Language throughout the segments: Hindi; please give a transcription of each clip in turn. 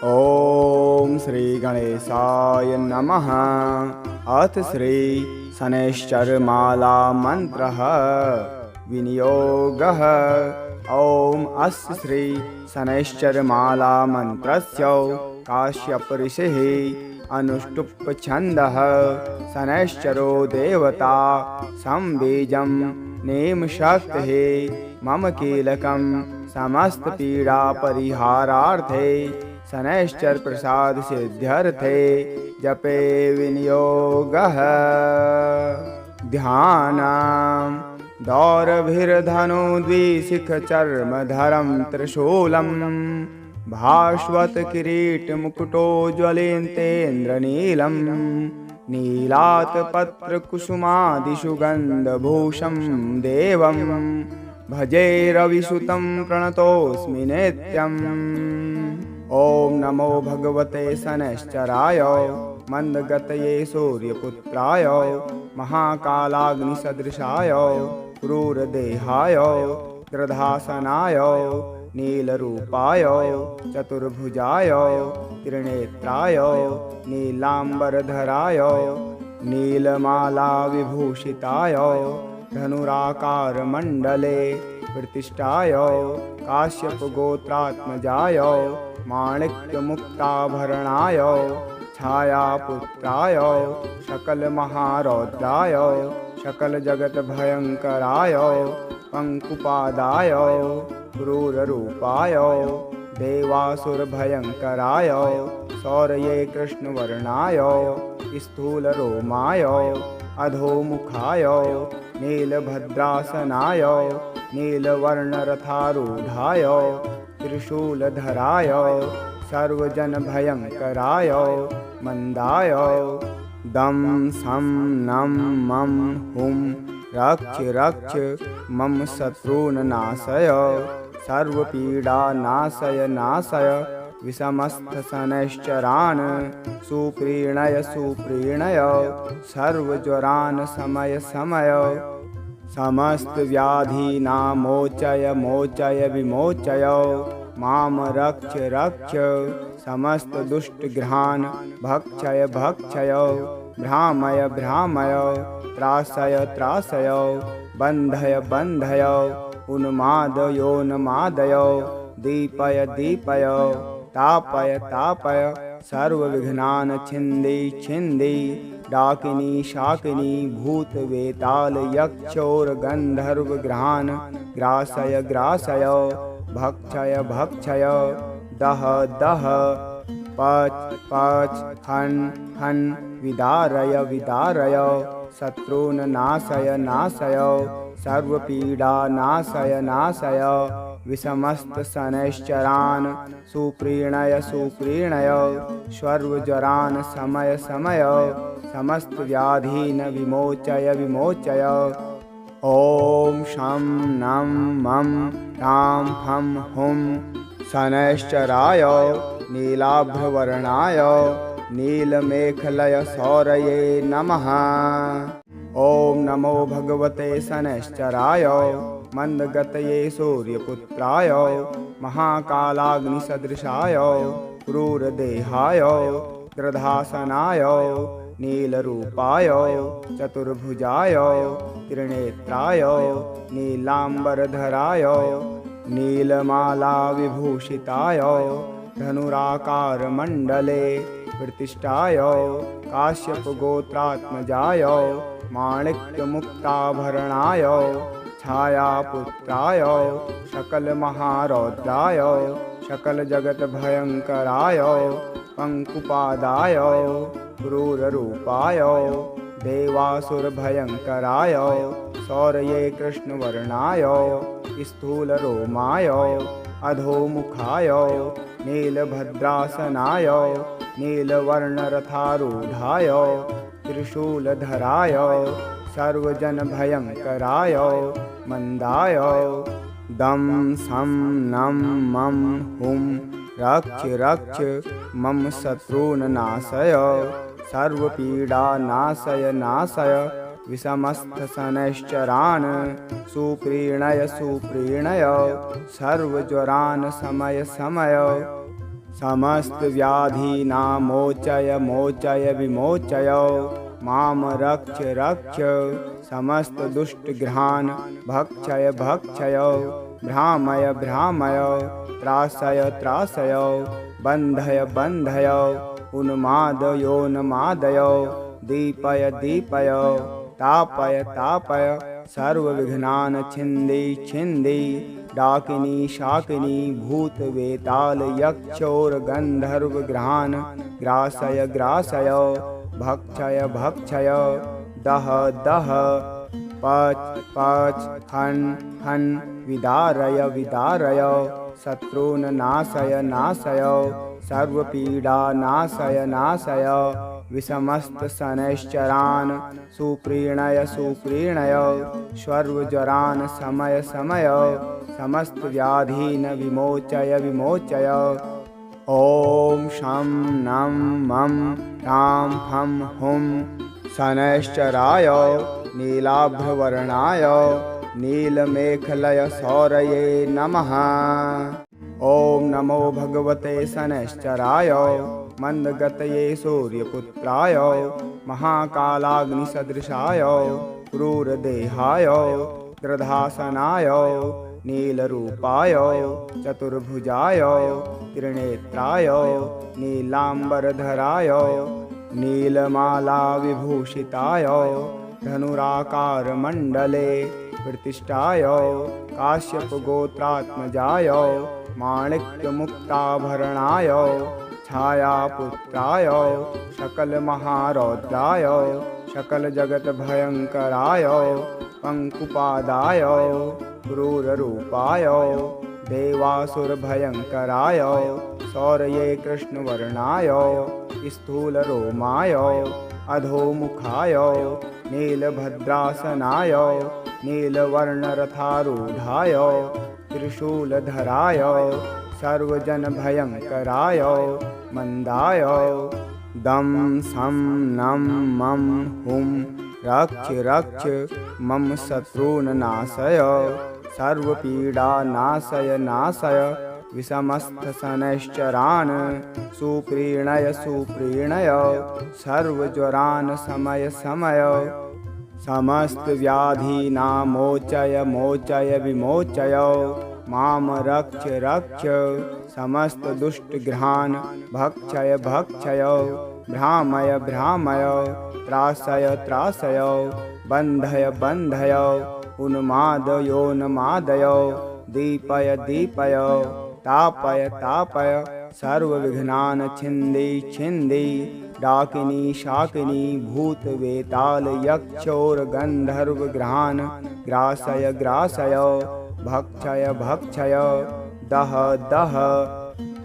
ॐ श्री गणेशाय नमः। अथ श्री शनैश्चरमाला मंत्रः विनियोगः। ॐ अस्य श्री शनैश्चरमाला मंत्रस्य काश्यप ऋषिः अनुष्टुप् छन्दः। शनैश्चरो देवता संबीजं नेमशक्तिः मम कीलकं समस्त पीड़ा परिहारार्थे शनैश्चर प्रसाद सिद्ध्यर्थे जपे विनियोगः। ध्यानम् दौरभिर्धनु द्विशिखचर्मधरं त्रिशूलं भास्वत किरीट मुकुटोज्ज्वलेन्तेन्द्रनीलं नीलात् पत्रकुसुमादिसुगन्धभूषं देवं भजे रविसुतं प्रणतोऽस्मि नित्यम्। ॐ नमो भगवते शनैश्चराय मन्दगतये सूर्यपुत्राय महाकालाग्निसदृशाय क्रूरदेहाय गृधासनाय नीलरूपाय चतुर्भुजाय त्रिनेत्राय नीलाम्बरधराय नीलमालाविभूषिताय धनुराकारमण्डले प्रतिष्ठाय काश्यपगोत्रात्मजाय माणिक्यमुक्ताभरणाय छायापुत्राय सकलमहारौद्राय सकलजगद्भयङ्कराय पङ्कुपादाय क्रूररूपाय देवासुरभयङ्कराय शौर्ये कृष्णवर्णाय स्थूलरोमाय अधोमुखाय नीलभद्रासनाय नीलवर्णरथारूढाय त्रिशूलधराय सर्वजनभयङ्कराय मन्दाय दं सं नं मं हुं रक्ष रक्ष मम शत्रून् नाशय सर्वपीडानाशय नाशय विषमस्थशनैश्चरान् सुप्रीणय सुप्रीणय सर्वज्वरान् शमय शमय समस्तव्याधीनामोचय मोचय विमोचय माम रक्ष रक्ष समस्तदुष्टग्रहान् भक्षय भक्षय भ्रामय भ्रामय त्रासय त्रासय बन्धय बन्धय उन्मादयोन्मादय दीपय दीपय तापय तापय सर्वविघ्नान् छिन्दी छिन्दी डाकिनी शाकिनी भूतवेताल यक्षोरगन्धर्वग्रहान् ग्रासय ग्रासय भक्षय भक्षय दह दह पच पच हन हन विदारय विदारय शत्रून् नाशय नाशय सर्वपीडा नाशय नाशय विषमस्तशनैश्चरान् सुप्रीणय सुप्रीणय सर्वज्वरान् शमय शमय समस्तव्याधीन् विमोचय विमोचय। ॐ शं नं मं ह्रां फं हुं शनैश्चराय नीलाभ्रवर्णाय नीलमेखलय शौरये नमः। ॐ नमो भगवते शनैश्चराय मन्दगतये सूर्यपुत्राय महाकालाग्निसदृशाय क्रूरदेहाय गृधासनाय नीलरूपाय चतुर्भुजाय त्रिनेत्राय नीलाम्बरधराय नीलमालाविभूषिताय धनुराकारमण्डले प्रतिष्ठाय काश्यपगोत्रात्मजाय माणिक्यमुक्ताभरणाय छायापुत्राय सकलमहारौद्राय सकलजगद्भयङ्कराय पङ्कुपादाय क्रूररूपाय देवासुरभयङ्कराय शौर्ये कृष्णवर्णाय स्थूलरोमाय अधोमुखाय नीलभद्रासनाय नीलवर्णरथारूढाय त्रिशूलधराय सर्वजनभयङ्कराय मन्दाय दं सं नं मं हुं रक्ष रक्ष मम शत्रून् नाशय सर्वपीडानाशय नाशय विषमस्थशनैश्चरान् सुप्रीणय सुप्रीणय सर्वज्वरान् शमय शमय समस्तव्याधीनामोचय मोचय विमोचय माम रक्ष रक्ष समस्तदुष्टग्रहान् भक्षय भक्षय भ्रामय भ्रामय त्रासय त्रासय बन्धय बन्धय उन्मादयोन्मादय दीपय दीपय तापय तापय सर्वविघ्नान् छिन्दी छिन्दी डाकिनी शाकिनी भूतवेताल यक्षोर्गन्धर्वग्रहान् ग्रासय ग्रासय भक्षय भक्षय दह दह पच पच हन् हन् विदारय विदारय शत्रून् नाशय नाशय सर्वपीडा नाशय नाशय विषमस्तशनैश्चरान् सुप्रीणय सुप्रीणय सर्वज्वरान् शमय शमय समस्तव्याधीन् विमोचय विमोचय। ॐ शं नं मं ह्रां फं हुं शनैश्चराय नीलाभ्रवर्णाय नीलमेखलय सौरये नमः। ॐ नमो भगवते शनैश्चराय मन्दगतये सूर्यपुत्राय महाकालाग्निसदृशाय क्रूरदेहाय गृधासनाय नीलरूपाय चतुर्भुजाय त्रिनेत्राय नीलाम्बरधराय नीलमालाविभूषिताय धनुराकारमण्डले प्रतिष्ठाय काश्यपगोत्रात्मजाय माणिक्यमुक्ताभरणाय छायापुत्राय सकलमहारौद्राय सकलजगद्भयङ्कराय पङ्कुपादाय क्रूररूपाय देवासुरभयङ्कराय शौर्ये कृष्णवर्णाय स्थूलरोमाय अधोमुखाय नीलभद्रासनाय नीलवर्णरथारूढाय त्रिशूलधराय सर्वजनभयङ्कराय मन्दाय दं सं नं मं हुं रक्ष रक्ष मम शत्रून् नाशय सर्वपीडानाशय नाशय विषमस्तशनैश्चरान् सुप्रीणय सुप्रीणय सर्वज्वरान् शमय शमय समस्तव्याधीनामोचय मोचय विमोचय माम रक्ष रक्ष समस्तदुष्टग्रहान् भक्षय भक्षय भ्रामय भ्रामय त्रासय त्रासय बन्धय बन्धय उन्मादयोन्मादय दीपय दीपय तापय तापय सर्वविघ्नान् छिन्दी छिन्दी डाकिनी शाकिनी भूतवेताल यक्षोर्गन्धर्वग्रहान् ग्रासय ग्रासय भक्षय भक्षय दह दह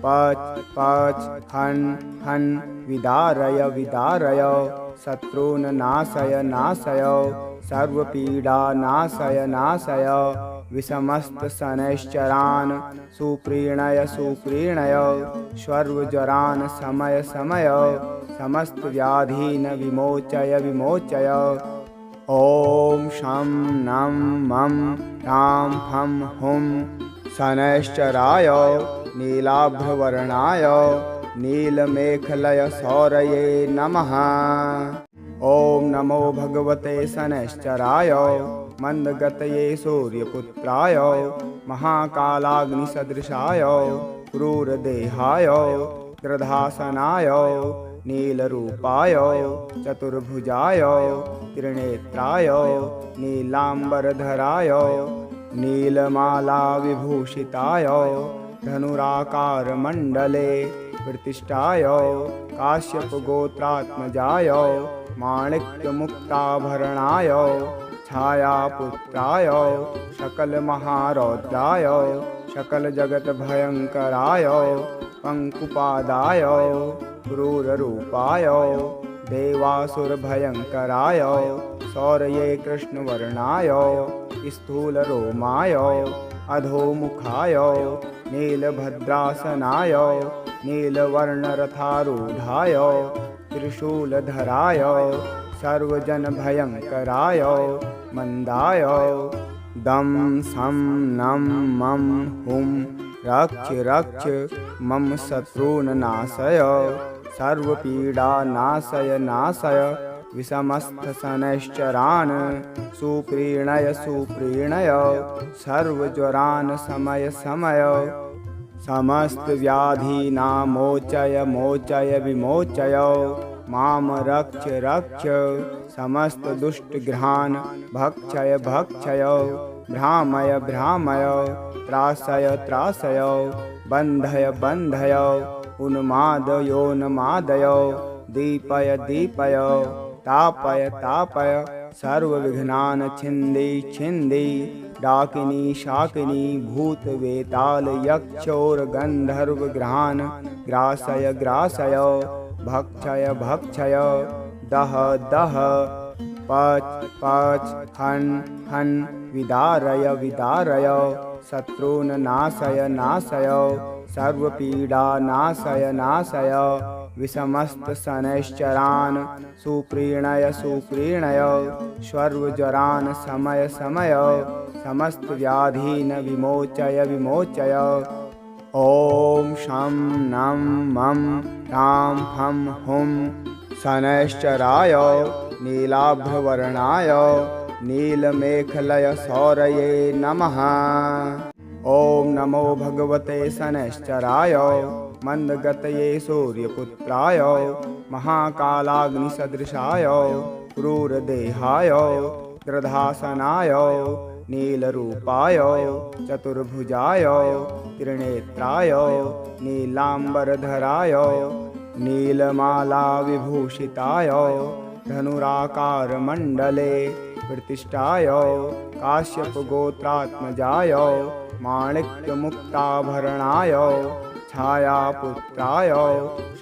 पच पच हन् हन् विदारय विदारय शत्रून् नाशय नाशय सर्वपीडा नाशय नाशय विषमस्तशनैश्चरान् सुप्रीणय सुप्रीणय सर्वज्वरान् शमय शमय समस्तव्याधीन् विमोचय विमोचय। ॐ शं नं मं ह्रां फं हुं शनैश्चराय नीलाभ्रवर्णाय नीलमेखलय सौरये नमः। ॐ नमो भगवते शनैश्चराय मन्दगतये सूर्यपुत्राय महाकालाग्निसदृशाय क्रूरदेहाय गृधासनाय नीलरूपाय चतुर्भुजाय त्रिनेत्राय नीलाम्बरधराय नीलमालाविभूषिताय धनुराकारमण्डले प्रतिष्ठाय काश्यपगोत्रात्मजाय माणिक्यमुक्ताभरणाय छायापुत्राय सकलमहारौद्राय सकलजगद्भयङ्कराय पङ्कुपादाय क्रूररूपाय देवासुरभयङ्कराय शौर्ये कृष्णवर्णाय स्थूलरोमाय अधोमुखाय नीलभद्रासनाय नीलवर्णरथारूढाय त्रिशूलधराय सर्वजनभयङ्कराय मन्दाय दं सं नं मं हुं रक्ष रक्ष मम शत्रून् नाशय सर्वपीडानाशय नाशय विषमस्थशनैश्चरान् सुप्रीणय सुप्रीणय सर्वज्वरान् शमय शमय समस्त व्याधीनां मोचय मोचय विमोचय माम रक्ष रक्ष समस्त दुष्टग्रहान् भक्षय भक्षय भ्रामय भ्रामय त्रासय त्रासय बन्धय बन्धय उन्मादयोन्मादय दीपय दीपय तापय तापय सर्वविघ्नान् छिन्दी छिन्दी डाकिनी शाकिनी भूतवेताल यक्षोर्गन्धर्वग्रहान् ग्रासय ग्रासय भक्षय भक्षय दह दह पच पच हन् हन् विदारय विदारय शत्रून् नाशय नाशय सर्वपीडानाशय नाशय विषमस्तशनैश्चरान् सुप्रीणय सुप्रीणय सर्वज्वरान् शमय शमय समस्तव्याधीन् विमोचय विमोचय ॐ शं नं मं ह्रां फं हुं शनैश्चराय नीलाभवर्णाय नीलमेखलय सौरये नमः। ॐ नमो भगवते शनैश्चराय मन्दगतये सूर्यपुत्राय महाकालाग्निसदृशाय क्रूरदेहाय गृधासनाय नीलरूपाय चतुर्भुजाय त्रिनेत्राय नीलाम्बरधराय नीलमालाविभूषिताय धनुराकारमण्डले प्रतिष्ठाय काश्यपगोत्रात्मजाय माणिक्यमुक्ताभरणाय छायापुत्राय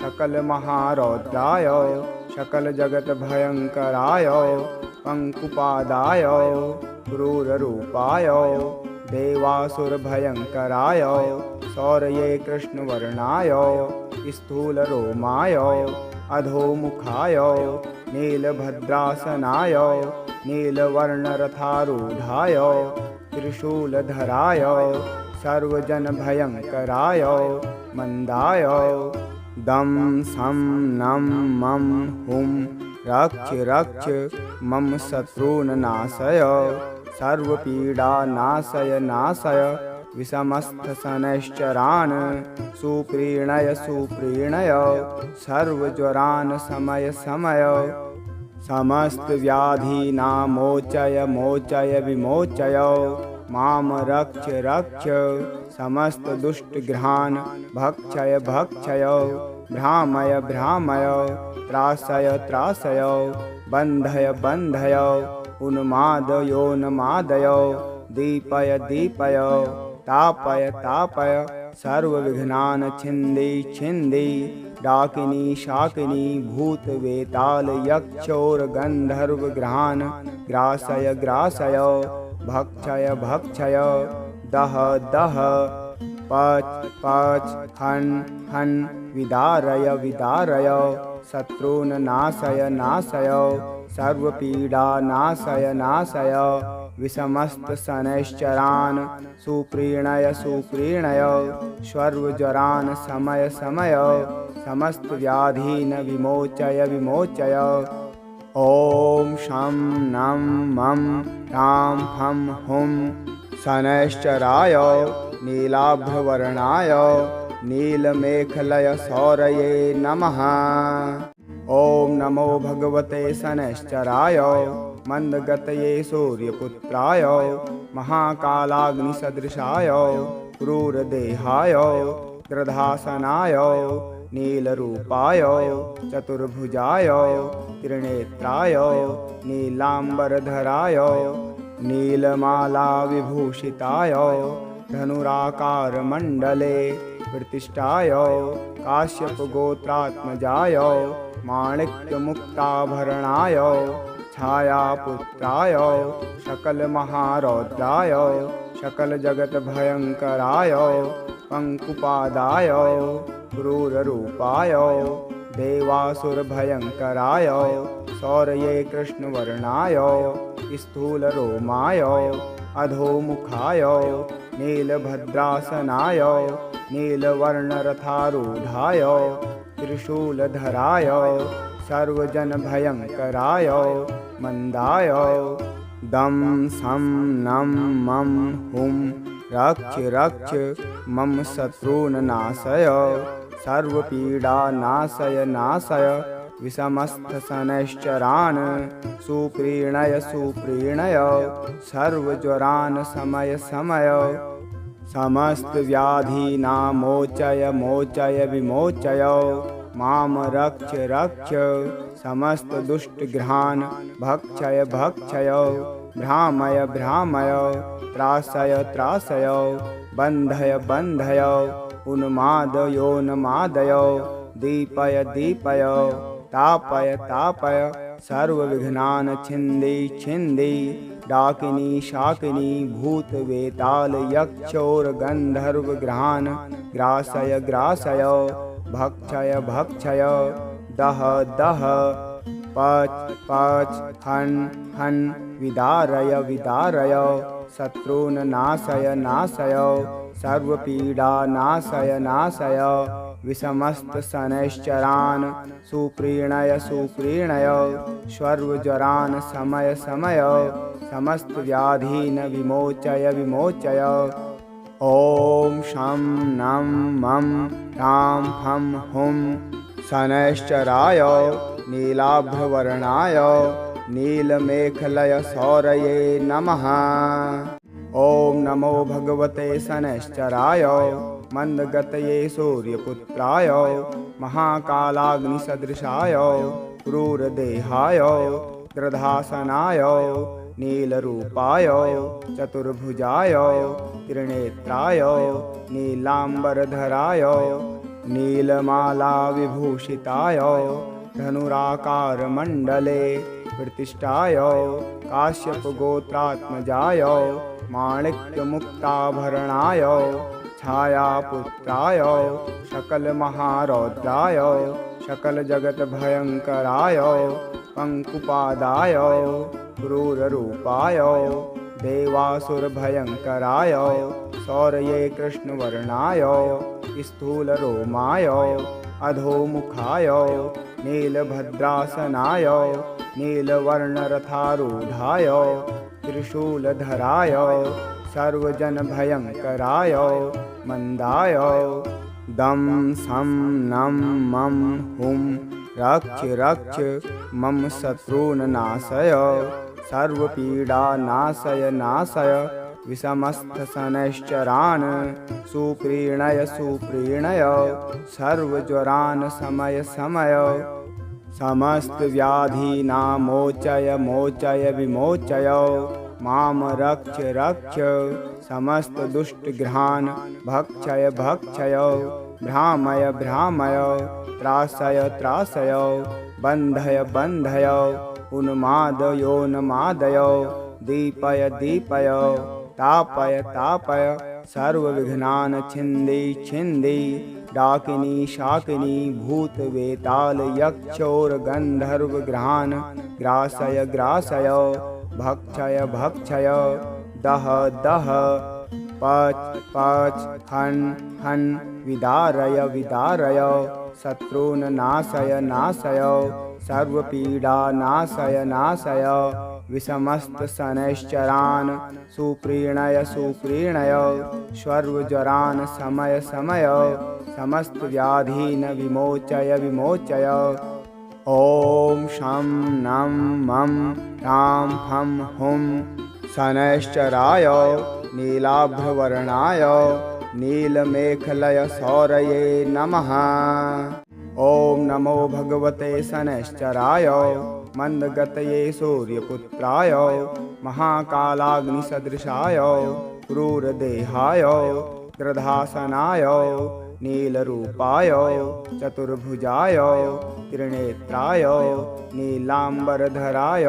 सकलमहारौद्राय सकलजगद्भयङ्कराय पङ्कुपादाय क्रूररूपाय देवासुरभयङ्कराय शौर्ये कृष्णवर्णाय स्थूलरोमाय अधोमुखाय नीलभद्रासनाय नीलवर्णरथारूढाय त्रिशूलधराय सर्वजनभयङ्कराय मन्दाय दं सं नं मं हुं रक्ष रक्ष मम शत्रून् नाशय सर्वपीडानाशय नाशय विषमस्थशनैश्चरान् सुप्रीणय सुप्रीणय सर्वज्वरान् शमय शमय समस्तव्याधीनां मोचय मोचय विमोचय माम रक्ष रक्ष समस्तदुष्टग्रहान् भक्षय भक्षय भ्रामय भ्रामय त्रासय त्रासय बन्धय बन्धय उन्मादयोन्मादय दीपय दीपय तापय तापय सर्वविघ्नान् छिन्दी छिन्दी डाकिनी शाकिनी भूतवेताल यक्षोर्गन्धर्वग्रहान् ग्रासय ग्रासय भक्षय भक्षय दह दह पच पच हन् हन् विदारय विदारय शत्रून् नाशय नाशय सर्वपीडानाशय नाशय विषमस्तशनैश्चरान् सुप्रीणय सुप्रीणय सर्वज्वरान् शमय शमय समस्तव्याधीन् विमोचय विमोचय ॐ शं नं मं ह्रां फं हुं शनैश्चराय नीलाभवर्णाय नीलमेखलय सौरये नमः। ॐ नमो भगवते शनैश्चराय मन्दगतये सूर्यपुत्राय महाकालाग्निसदृशाय क्रूरदेहाय गृधासनाय नीलरूपाय चतुर्भुजाय त्रिनेत्राय नीलाम्बरधराय नीलमालाविभूषिताय धनुराकारमण्डले प्रतिष्ठाय काश्यपगोत्रात्मजाय माणिक्यमुक्ताभरणाय छायापुत्राय सकलमहारौद्राय सकलजगद्भयङ्कराय पङ्कुपादाय क्रूररूपाय देवासुरभयङ्कराय शौर्ये कृष्णवर्णाय स्थूलरोमाय अधोमुखाय नीलभद्रासनाय नीलवर्णरथारूढाय त्रिशूलधराय सर्वजनभयङ्कराय मन्दाय दं सं नं मं हुं रक्ष रक्ष मम शत्रून् नाशय सर्वपीडानाशय नाशय विषमस्थशनैश्चरान् सुप्रीणय सुप्रीणय सर्वज्वरान् शमय शमय समस्तव्याधीनामोचय मोचय विमोचय माम रक्ष रक्ष समस्तदुष्टग्रहान् भक्षय भक्षय भ्रामय भ्रामय त्रासय त्रासय बन्धय बन्धय उन्मादयोन्मादय दीपय दीपय तापय तापय सर्वविघ्नान् छिन्दी छिन्दी डाकिनी शाकिनी भूतवेताल यक्षोरगन्धर्वग्रहान् ग्रासय ग्रासय भक्षय भक्षय दह दह पच पच हन् हन् विदारय विदारय शत्रून् नाशय नाशय सर्वपीडानाशय नाशय विषमस्तशनैश्चरान् सुप्रीणय सुप्रीणय सर्वज्वरान् शमय शमय समस्तव्याधीन् विमोचय विमोचय ॐ शं नं मं ह्रां फं हुं शनैश्चराय नीलाभ्रवर्णाय नीलमेखलय सौरये नमः। ॐ नमो भगवते शनैश्चराय मन्दगतये सूर्यपुत्राय महाकालाग्निसदृशाय क्रूरदेहाय गृधासनाय नीलरूपाय चतुर्भुजाय त्रिनेत्राय नीलाम्बरधराय नीलमालाविभूषिताय धनुराकारमण्डले प्रतिष्ठाय काश्यपगोत्रात्मजाय माणिक्यमुक्ताभरणाय छायापुत्राय सकलमहारौद्राय सकलजगद्भयङ्कराय पङ्कुपादाय क्रूररूपाय देवासुरभयङ्कराय शौर्ये कृष्णवर्णाय स्थूलरोमाय अधोमुखाय नीलभद्रासनाय नीलवर्णरथारूढाय त्रिशूलधराय सर्वजनभयङ्कराय मन्दाय दं सं नं मं हुं रक्ष रक्ष मम शत्रून् नाशय सर्वपीडानाशय नाशय विषमस्थशनैश्चरान् सुप्रीणय सुप्रीणय सर्वज्वरान् शमय शमय समस्तव्याधीनामोचय मोचय विमोचय माम रक्ष रक्ष समस्तदुष्टग्रहान् भक्षय भक्षय भ्रामय भ्रामय त्रासय त्रासय बन्धय बन्धय उन्मादयोन्मादय दीपय दीपय तापय तापय सर्वविघ्नान् छिन्दी छिन्दी डाकिनी शाकिनी भूतवेताल यक्षोरगन्धर्वग्रहान् ग्रासय ग्रासय भक्षय भक्षय दह दह पच पच हन् हन् विदारय विदारय शत्रून् नाशय नाशय सर्वपीडानाशय नाशय विषमस्तशनैश्चरान् सुप्रीणय सुप्रीणय सर्वज्वरान् शमय शमय समस्तव्याधीन् विमोचय विमोचय ॐ शं नं मं ह्रां फं हुं शनैश्चराय नीलाभ्रवर्णाय नीलमेखलय सौरये नमः। ॐ नमो भगवते शनैश्चराय मन्दगतये सूर्यपुत्राय महाकालाग्निसदृशाय क्रूरदेहाय गृधासनाय नीलरूपाय चतुर्भुजाय त्रिनेत्राय नीलाम्बरधराय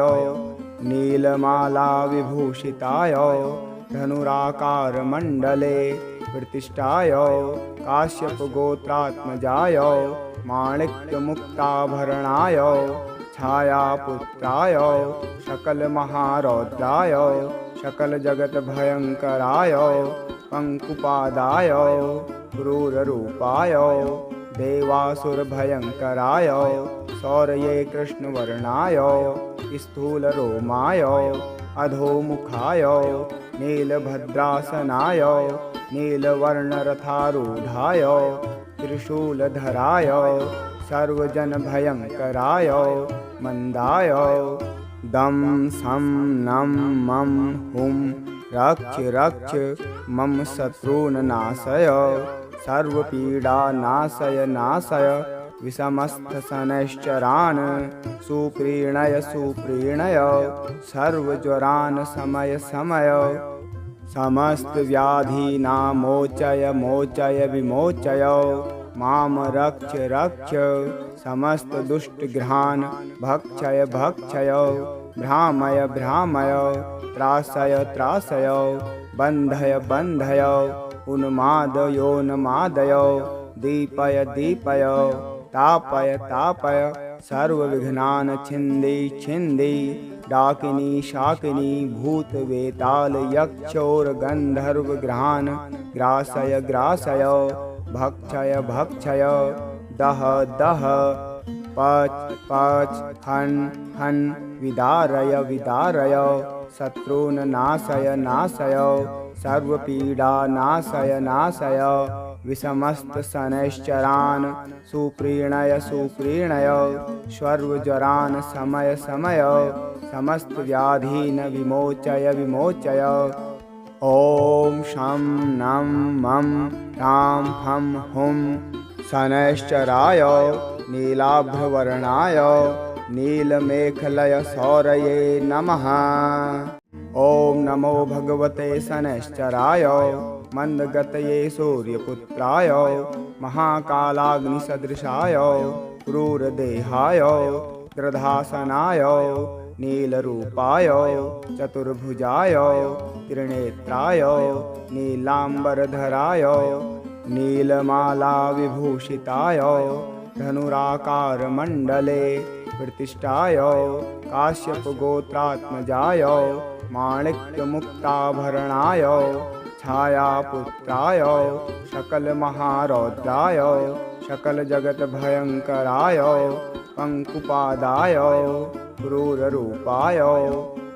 नीलमालाविभूषिताय धनुराकारमण्डले प्रतिष्ठाय काश्यपगोत्रात्मजाय माणिक्यमुक्ताभरणाय छायापुत्राय सकलमहारौद्राय सकलजगद्भयङ्कराय पंकुपादाय क्रूररूपाय देवासुरभयङ्कराय शौर्ये कृष्णवर्णाय स्थूलरोमाय अधोमुखाय नीलभद्रासनाय नीलवर्णरथारूढाय त्रिशूलधराय सर्वजनभयङ्कराय मंदाय दं सं नं मं हुं रक्ष रक्ष मम शत्रून् नाशय सर्वपीडानाशय नाशय विषमस्थशनैश्चरान् सुप्रीणय सुप्रीणय सर्वज्वरान् शमय शमय समस्त व्याधीनामोचय मोचय विमोचय माम रक्ष रक्ष समस्त दुष्टग्रहान् भक्षय भक्षय भ्रामय भ्रामय त्रासय त्रासय बन्धय बन्धय उन्मादयोन्मादय दीपय दीपय तापय तापय सर्वविघ्नान् छिन्दी छिन्दी डाकिनी शाकिनी भूतवेताल यक्षोरगन्धर्वग्रहान् ग्रासय ग्रासय भक्षय भक्षय दह दह पच पच हन हन विदारय विदारय शत्रून् नाशय नाशय सर्वपीडा नाशय नाशय विषमस्तशनैश्चरान् सुप्रीणय सुप्रीणय सर्वज्वरान् शमय शमय समस्तव्याधीन् विमोचय विमोचय ॐ शं नं मं ह्रां फं हुं शनैश्चराय नीलाभवर्णाय नीलमेखलय शौरये नमः। ॐ नमो भगवते शनैश्चराय मंदगतये सूर्यपुत्राय महाकालाग्निसदृशाय क्रूरदेहाय गृधासनाय नीलरूपाय चतुर्भुजाय त्रिनेत्राय नीलाम्बरधराय नीलमालाविभूषिताय धनुराकारमण्डले प्रतिष्ठाय काश्यपगोत्रात्मजाय माणिक्यमुक्ताभरणाय छायापुत्राय सकलमहारौद्राय सकलजगद्भयङ्कराय पंकुपादाय क्रूररूपाय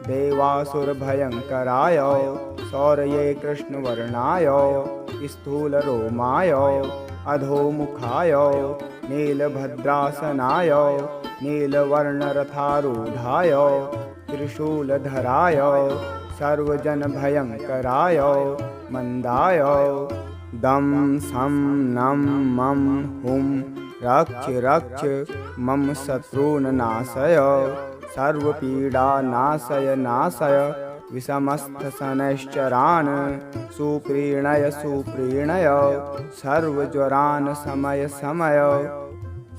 देवासुरभयङ्कराय शौर्ये कृष्णवर्णाय स्थूलरोमाय अधोमुखाय नीलभद्रासनाय नीलवर्णरथारूढाय त्रिशूलधराय सर्वजनभयङ्कराय मंदाय दं सं नं मं हुं रक्ष रक्ष मम शत्रून् नाशय सर्वपीडानाशय नाशय विषमस्थशनैश्चरान् सुप्रीणय सुप्रीणय सर्वज्वरान् शमय शमय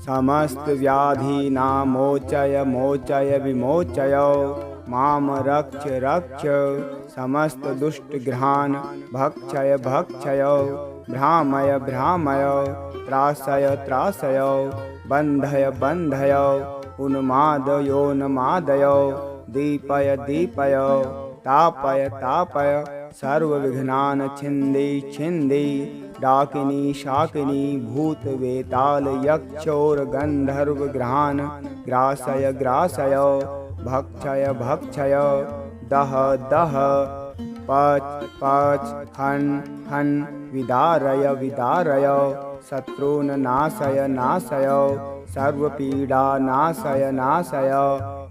समस्त व्याधीनामोचय मोचय विमोचय माम रक्ष रक्ष समस्त दुष्टग्रहान् भक्षय भक्षय भ्रामय भ्रामय त्रासय त्रासय बन्धय बन्धय उन्मादयोन्मादय दीपय दीपय तापय तापय सर्वविघ्नान् छिन्दी छिन्दी डाकिनी शाकिनी भूतवेताल यक्षोरगन्धर्वग्रहान् ग्रासय ग्रासय भक्षय भक्षय दह दह पच पच हन हन विदारय विदारय शत्रून् नाशय नाशय सर्वपीडा नाशय नाशय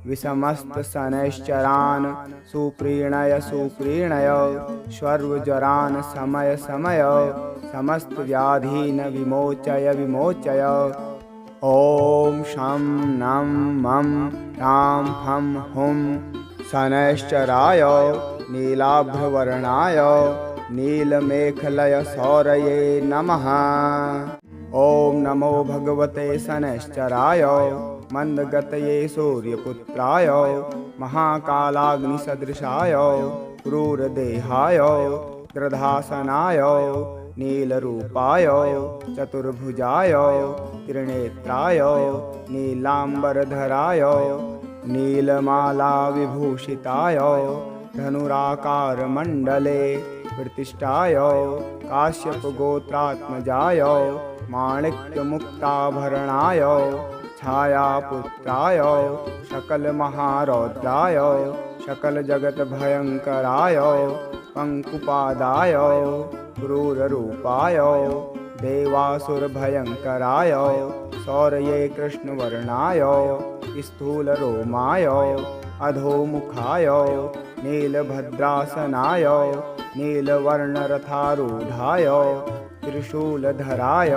विषमस्तशनैश्चरान् सुप्रीणय सुप्रीणय सर्वज्वरान् शमय शमय समस्तव्याधीन् विमोचय विमोचय ॐ शं नं मं ह्रां फं हुं शनैश्चराय नीलाभवर्णाय नीलमेखलय शौरये नमः। ॐ नमो भगवते शनैश्चराय मंदगतये सूर्यपुत्राय महाकालाग्निसदृशाय क्रूरदेहाय गृधासनाय नीलरूपाय चतुर्भुजाय त्रिनेत्राय नीलाम्बरधराय नीलमालाविभूषिताय धनुराकारमण्डले प्रतिष्ठाय काश्यपगोत्रात्मजाय माणिक्यमुक्ताभरणाय छायापुत्राय सकलमहारौद्राय सकलजगद्भयङ्कराय पङ्कुपादाय क्रूररूपाय देवासुरभयङ्कराय शौर्ये कृष्णवर्णाय स्थूलरोमाय अधोमुखाय नीलभद्रासनाय नीलवर्णरथारूढाय त्रिशूलधराय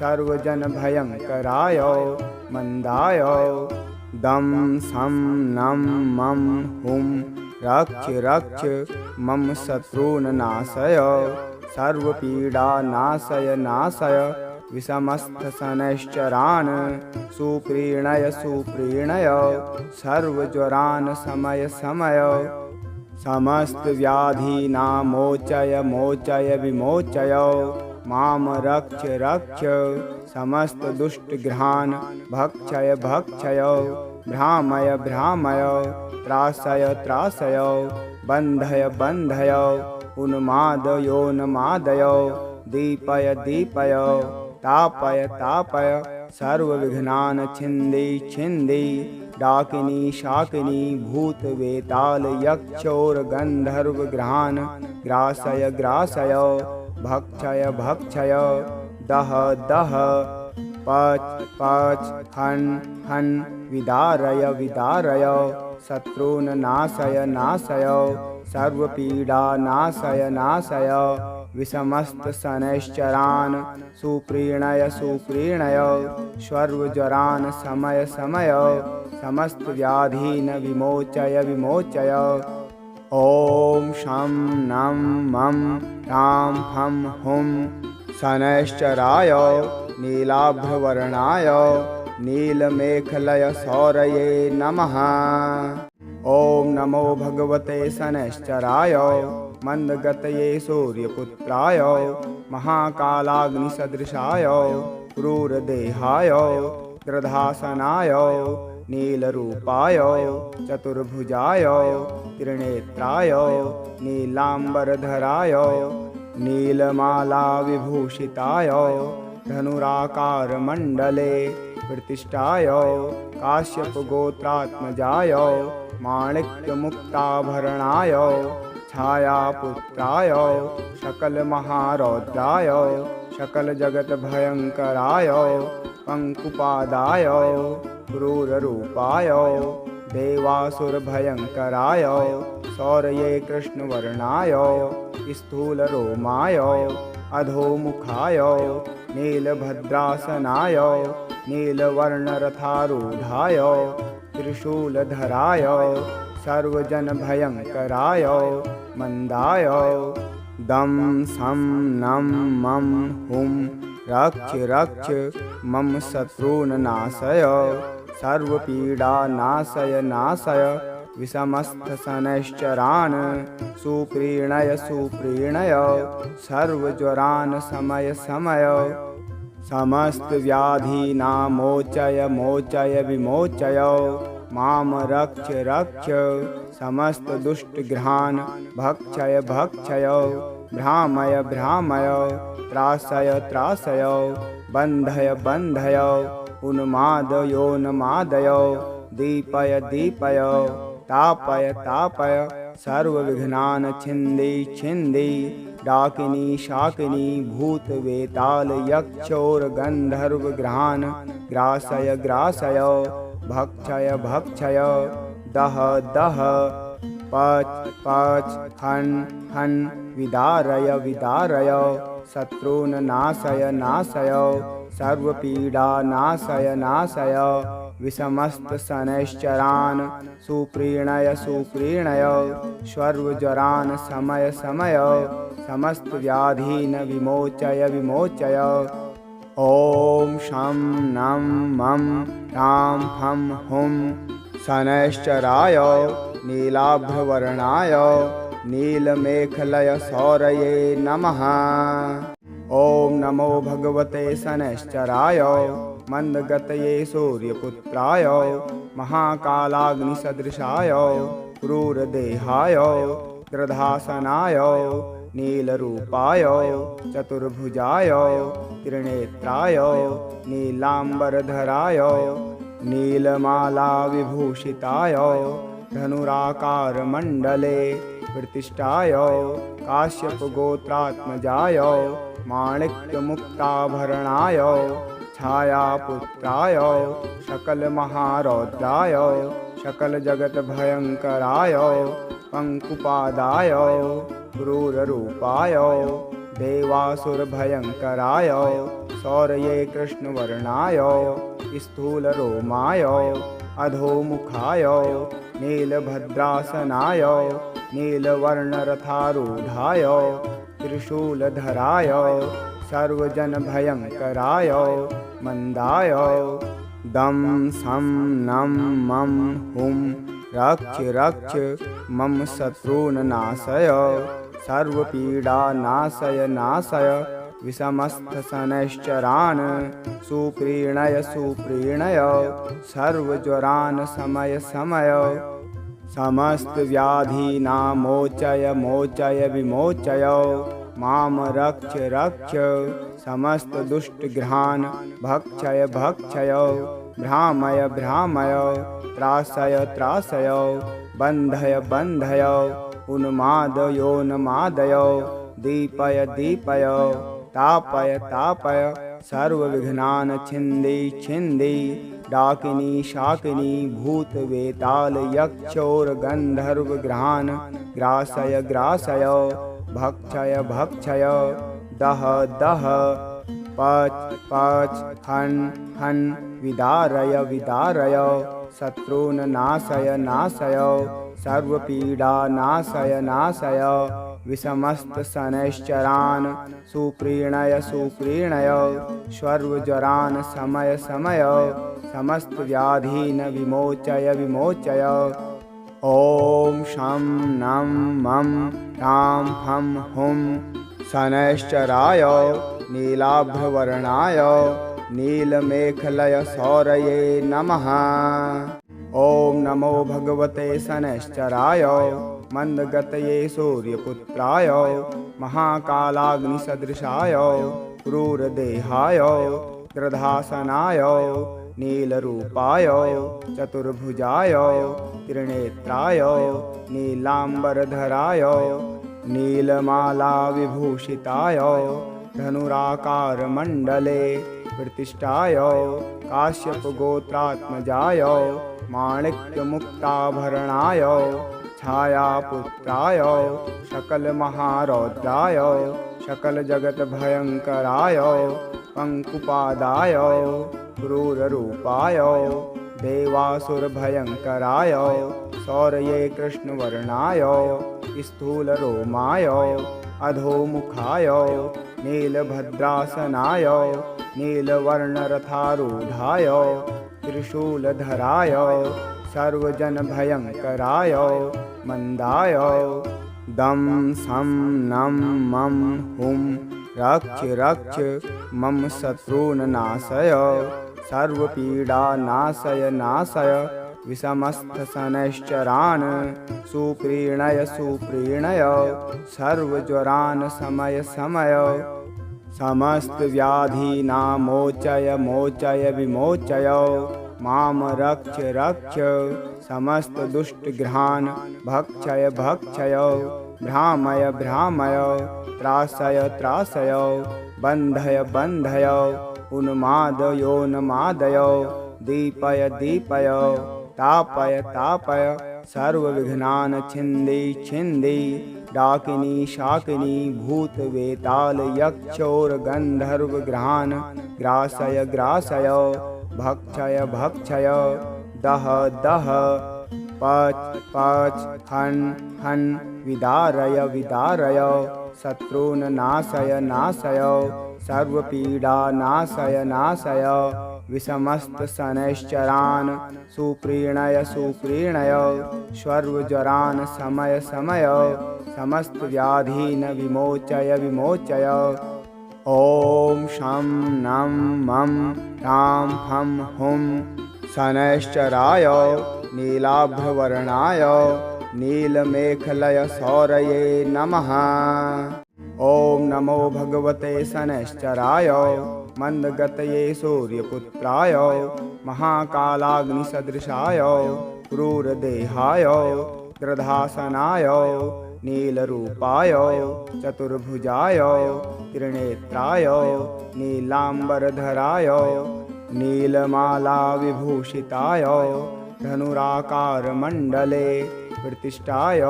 सर्वजनभयङ्कराय मन्दाय दं सं नं मं हुं रक्ष रक्ष मम शत्रून् नाशय सर्वपीडानाशय नाशय विषमस्थशनैश्चरान् सुप्रीणय सुप्रीणय सर्वज्वरान् शमय शमय समस्तव्याधीनामोचय मोचय विमोचय माम रक्ष रक्ष समस्तदुष्टग्रहान् भक्षय भक्षय भ्रामय भ्रामय त्रासय त्रासय बन्धय बन्धय उन्मादयोन्मादय दीपय दीपय तापय तापय सर्वविघ्नान् छिन्दी छिन्दी डाकिनी शाकिनी भूतवेताल यक्षोरगन्धर्वग्रहान् ग्रासय ग्रासय भक्षय भक्षय दह दह पच पच हन हन विदारय विदारय शत्रून् नाशय नाशय सर्वपीडानाशय नाशय विषमस्तशनैश्चरान् सुप्रीणय सुप्रीणय सर्वज्वरान् शमय शमय समस्तव्याधीन् विमोचय विमोचय ॐ शं नं मं ह्रां फं हुं शनैश्चराय नीलाभ्रवर्णाय नीलमेखलय शौरये नमः। ॐ नमो भगवते शनैश्चराय मन्दगतये सूर्यपुत्राय महाकालाग्निसदृशाय क्रूरदेहाय दृढासनाय नीलरूपाय चतुर्भुजाय त्रिनेत्राय नीलाम्बरधराय नीलमालाविभूषिताय धनुराकारमण्डले प्रतिष्ठाय काश्यपगोत्रात्मजाय माणिक्यमुक्ताभरणाय छायापुत्राय सकलमहारौद्राय सकलजगद्भयङ्कराय पङ्कुपादाय क्रूररूपाय देवासुरभयङ्कराय शौर्ये कृष्णवर्णाय स्थूलरोमाय अधोमुखाय नीलभद्रासनाय नीलवर्णरथारूढाय त्रिशूलधराय सर्वजनभयङ्कराय मन्दाय दं सं नं मं हुं रक्ष रक्ष मम शत्रून् नाशय सर्वपीडानाशय नाशय विषमस्थशनैश्चरान् सुप्रीणय सुप्रीणय सर्वज्वरान् शमय शमय समस्तव्याधीनामोचय मोचय विमोचय माम रक्ष रक्ष समस्तदुष्टग्रहान् भक्षय भक्षय भ्रामय भ्रामय त्रासय त्रासय बन्धय बन्धय उन्मादयोन्मादय दीपय दीपय तापय तापय सर्वविघ्नान् छिन्दी छिन्दी डाकिनी शाकिनी भूतवेताल यक्षोरगन्धर्वग्रहान् ग्रासय ग्रासय भक्षय भक्षय दह दह पच पच हन हन विदारय विदारय शत्रून् नाशय नाशय सर्वपीडानाशय नाशय विषमस्तशनैश्चरान् सुप्रीणय सुप्रीणय सर्वज्वरान् शमय शमय समस्तव्याधीन् विमोचय विमोचय ॐ शं नं मं ह्रां फं हुं शनैश्चराय नीलाभ्रवर्णाय नीलमेखलय शौरये नमः। ॐ नमो भगवते शनैश्चराय मन्दगतये सूर्यपुत्राय महाकालाग्निसदृशाय क्रूरदेहाय दृढासनाय नीलरूपाय चतुर्भुजाय त्रिनेत्राय नीलाम्बरधराय नीलमालाविभूषिताय धनुराकारमण्डले प्रतिष्ठाय काश्यपगोत्रात्मजाय माणिक्यमुक्ताभरणाय छायापुत्राय सकलमहारौद्राय सकलजगद्भयङ्कराय पङ्कुपादाय क्रूररूपाय देवासुरभयङ्कराय शौर्ये कृष्णवर्णाय स्थूलरोमाय अधोमुखाय नीलभद्रासनाय नीलवर्णरथारूढाय त्रिशूलधराय सर्वजनभयङ्कराय मन्दाय दं सं नं मं हुं रक्ष रक्ष मम शत्रून् नाशय सर्वपीडानाशय नाशय विषमस्थशनैश्चरान् सुप्रीणय सुप्रीणय सर्वज्वरान् शमय शमय समस्तव्याधीनामोचय मोचय विमोचय माम रक्ष रक्ष समस्तदुष्टग्रहान् भक्षय भक्षय भ्रामय भ्रामय त्रासय त्रासय बन्धय बन्धय उन्मादयोन्मादय दीपय दीपय तापय तापय सर्वविघ्नान् छिन्दी छिन्दी डाकिनी शाकिनी भूतवेताल यक्षोरगन्धर्वग्रहान् ग्रासय ग्रासय भक्षय भक्षय दह दह पच पच हन हन विदारय विदारय शत्रून् नाशय नाशय सर्वपीडानाशय नाशय विषमस्तशनैश्चरान् सुप्रीणय सुप्रीणय सर्वज्वरान् शमय शमय समस्तव्याधीन् विमोचय विमोचय ॐ शं नं मं ह्रां फं हुं शनैश्चराय नीलाभवर्णाय नीलमेखलय शौरये नमः। ॐ नमो भगवते शनैश्चराय मन्दगतये सूर्यपुत्राय महाकालाग्निसदृशाय क्रूरदेहाय गृधासनाय नीलरूपाय चतुर्भुजाय त्रिनेत्राय नीलाम्बरधराय नीलमालाविभूषिताय धनुराकारमण्डले प्रतिष्ठाय काश्यपगोत्रात्मजाय माणिक्यमुक्ताभरणाय छायापुत्राय सकलमहारौद्राय सकलजगद्भयङ्कराय पङ्कुपादाय क्रूररूपाय देवासुरभयङ्कराय शौर्ये कृष्णवर्णाय स्थूलरोमाय अधोमुखाय नीलभद्रासनाय नीलवर्णरथारूढाय त्रिशूलधराय सर्वजनभयङ्कराय मन्दाय दं सं नं मं हुं रक्ष रक्ष मम शत्रून् नाशय सर्वपीडानाशय नाशय विषमस्थशनैश्चरान् सुप्रीणय सुप्रीणय सर्वज्वरान् शमय शमय समस्तव्याधीनामोचय मोचय विमोचय माम रक्ष रक्ष समस्तदुष्टग्रहान् भक्षय भक्षय भ्रामय भ्रामय त्रासय त्रासय बन्धय बन्धय उन्मादयोन्मादय दीपय दीपय तापय तापय सर्वविघ्नान् छिन्दी छिन्दी डाकिनी शाकिनी भूतवेताल यक्षोरगन्धर्वग्रहान् ग्रासय ग्रासय भक्षय भक्षय दह दह पच पच हन हन विदारय विदारय शत्रून् नाशय नाशय सर्वपीडानाशय नाशय विषमस्तशनैश्चरान् सुप्रीणय सुप्रीणय सर्वज्वरान् शमय शमय समस्तव्याधीन् विमोचय विमोचय ॐ शं नं मं ह्रां फं हुं शनैश्चराय नीलाभवर्णाय नीलमेखलय सौरये नमः। ॐ नमो भगवते शनैश्चराय मन्दगतये सूर्यपुत्राय महाकालाग्निसदृशाय क्रूरदेहाय दृढासनाय नीलरूपाय चतुर्भुजाय त्रिनेत्राय नीलाम्बरधराय नीलमालाविभूषिताय धनुराकारमण्डले प्रतिष्ठाय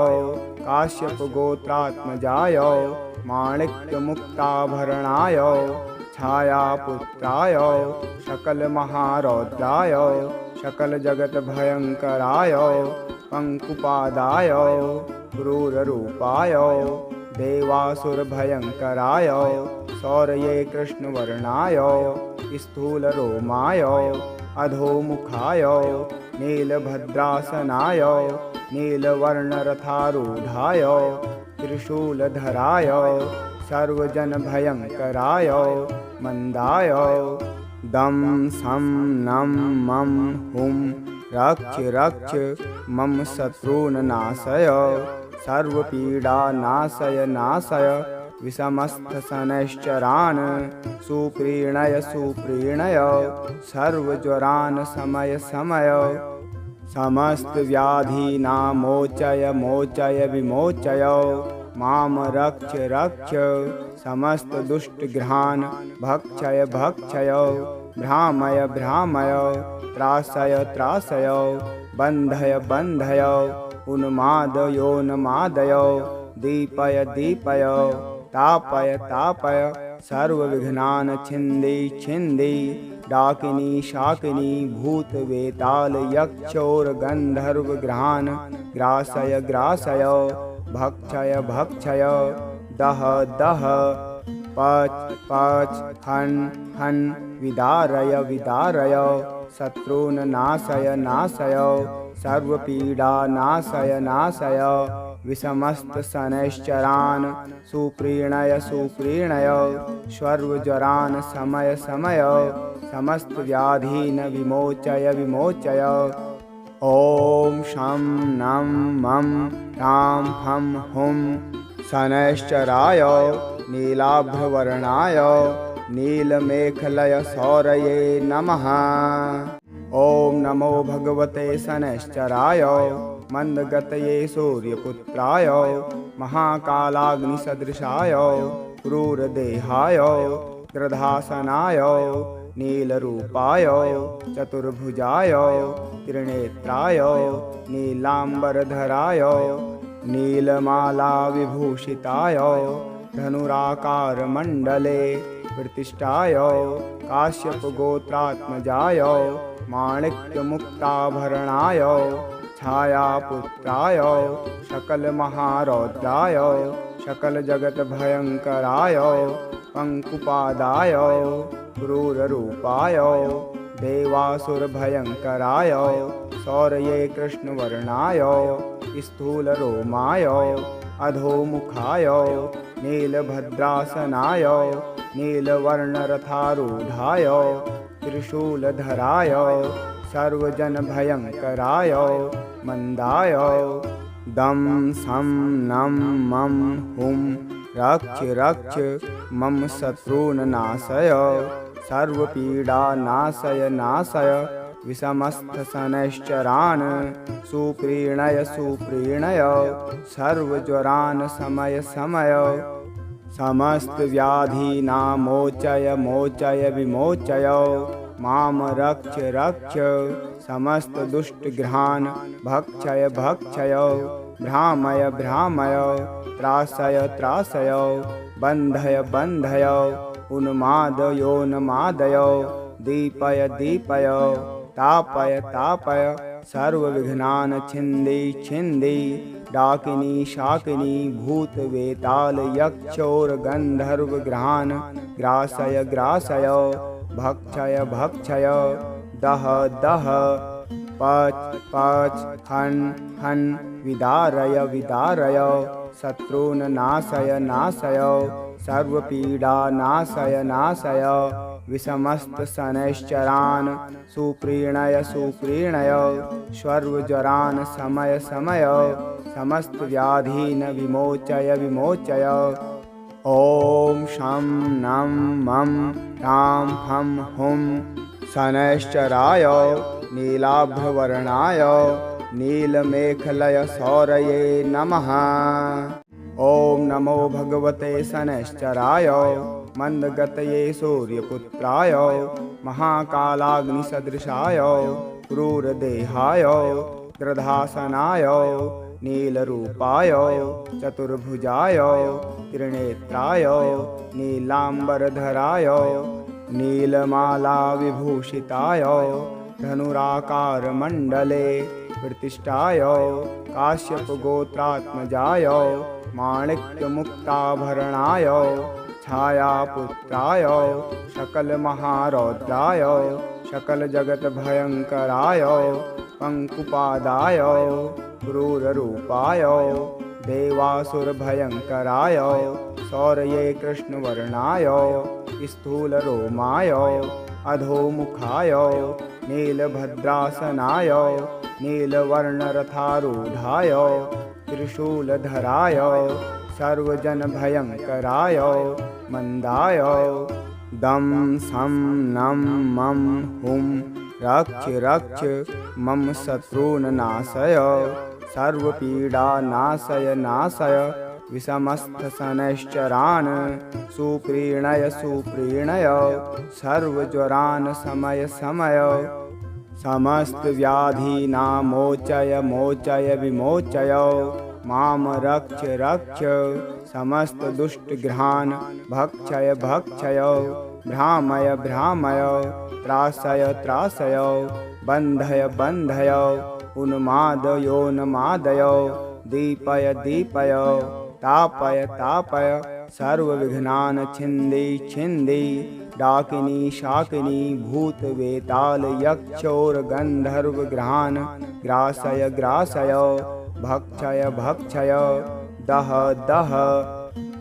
काश्यपगोत्रात्मजाय माणिक्यमुक्ताभरणाय छायापुत्राय सकलमहारौद्राय सकलजगद्भयङ्कराय पङ्कुपादाय क्रूररूपाय देवासुरभयङ्कराय शौर्ये कृष्णवर्णाय स्थूलरोमाय अधोमुखाय नीलभद्रासनाय नीलवर्णरथारूढाय त्रिशूलधराय सर्वजनभयङ्कराय मन्दाय दं सं नं मं हुं रक्ष रक्ष मम शत्रून् नाशय सर्वपीडानाशय नाशय विषमस्थशनैश्चरान् सुप्रीणय सुप्रीणय सर्वज्वरान् शमय शमय समस्तव्याधीनामोचय मोचय विमोचय माम रक्ष रक्ष समस्तदुष्टग्रहान् भक्षय भक्षय भ्रामय भ्रामय त्रासय त्रासय बन्धय बन्धय उन्मादयोन्मादय दीपय दीपय तापय तापय सर्वविघ्नान् छिन्दी छिन्दी डाकिनी शाकिनी भूतवेताल यक्षोरगन्धर्वग्रहान् ग्रासय ग्रासय भक्षय भक्षय दह दह पच पच हन् हन् विदारय विदारय शत्रून् नाशय नाशय सर्वपीडानाशय नाशय विषमस्तशनैश्चरान् सुप्रीणय सुप्रीणय सर्वज्वरान् शमय शमय समस्तव्याधीन् विमोचय विमोचय ॐ शं नं मं तां फं हुं शनैश्चराय नीलाभ्रवर्णाय नीलमेखलय सौरये नमः। ॐ नमो भगवते शनैश्चराय मन्दगतये सूर्यपुत्राय महाकालाग्निसदृशाय क्रूरदेहाय दृढासनाय नीलरूपाय चतुर्भुजाय त्रिनेत्राय नीलाम्बरधराय नीलमालाविभूषिताय धनुराकारमण्डले प्रतिष्ठाय काश्यपगोत्रात्मजाय माणिक्यमुक्ताभरणाय छायापुत्राय सकलमहारौद्राय सकलजगद्भयङ्कराय पङ्कुपादाय क्रूररूपाय देवासुरभयङ्कराय शौर्ये कृष्णवर्णाय स्थूलरोमाय अधोमुखाय नीलभद्रासनाय नीलवर्णरथारूढाय त्रिशूलधराय सर्वजनभयङ्कराय मन्दाय दं सं नं मं हुं रक्ष रक्ष मम शत्रून् नाशय सर्वपीडानाशय नाशय विषमस्थशनैश्चरान् सुप्रीणय सुप्रीणय सर्वज्वरान् शमय शमय समस्तव्याधीनामोचय मोचय विमोचय माम रक्ष रक्ष समस्तदुष्टग्रहान् भक्षय भक्षय भ्रामय भ्रामय त्रासय त्रासय बन्धय बन्धय उन्मादयोन्मादय दीपय दीपय तापय तापय सर्वविघ्नान् छिन्दी छिन्दी डाकिनी शाकिनी भूतवेताल यक्षोरगन्धर्वग्रहान् ग्रासय ग्रासय भक्षय भक्षय दह दह पच पच हन् हन् विदारय विदारय शत्रून् नाशय नाशय सर्वपीडानाशय नाशय विषमस्तशनैश्चरान् सुप्रीणय सुप्रीणय सर्वज्वरान् शमय शमय समस्तव्याधीन् विमोचय विमोचय। ॐ शं नं मं रां फं हुं शनैश्चराय नीलाभ्रवर्णाय नीलमेखलय सौरये नमः। ॐ नमो भगवते शनैश्चराय मन्दगतये सूर्यपुत्राय महाकालाग्निसदृशाय क्रूरदेहाय गृधासनाय नीलरूपाय चतुर्भुजाय त्रिनेत्राय नीलाम्बरधराय नीलमालाविभूषिताय धनुराकारमण्डले प्रतिष्ठाय काश्यपगोत्रात्मजाय माणिक्यमुक्ताभरणाय छायापुत्राय सकलमहारौद्राय सकलजगद्भयङ्कराय पङ्कुपादाय क्रूररूपाय देवासुरभयङ्कराय शौर्ये कृष्णवर्णाय स्थूलरोमाय अधोमुखाय नीलभद्रासनाय नीलवर्णरथारूढाय त्रिशूलधराय सर्वजनभयङ्कराय मन्दाय दं सं नं मं हुं रक्ष रक्ष मम शत्रून् नाशय सर्वपीडानाशय नाशय विषमस्तशनैश्चरान् सुप्रीणय सुप्रीणय सर्वज्वरान् शमय शमय समस्तव्याधीनां मोचय मोचय विमोचय। माम रक्ष रक्ष समस्तदुष्टग्रहान् भक्षय भक्षय भ्रामय भ्रामय त्रासय त्रासय बन्धय बन्धय उन्मादयोन्मादय दीपय दीपय तापय तापय सर्वविघ्नान् छिन्दी छिन्दी डाकिनी शाकिनी भूतवेताल यक्षोरगन्धर्वग्रहान् ग्रासय ग्रासय भक्षय भक्षय दह दह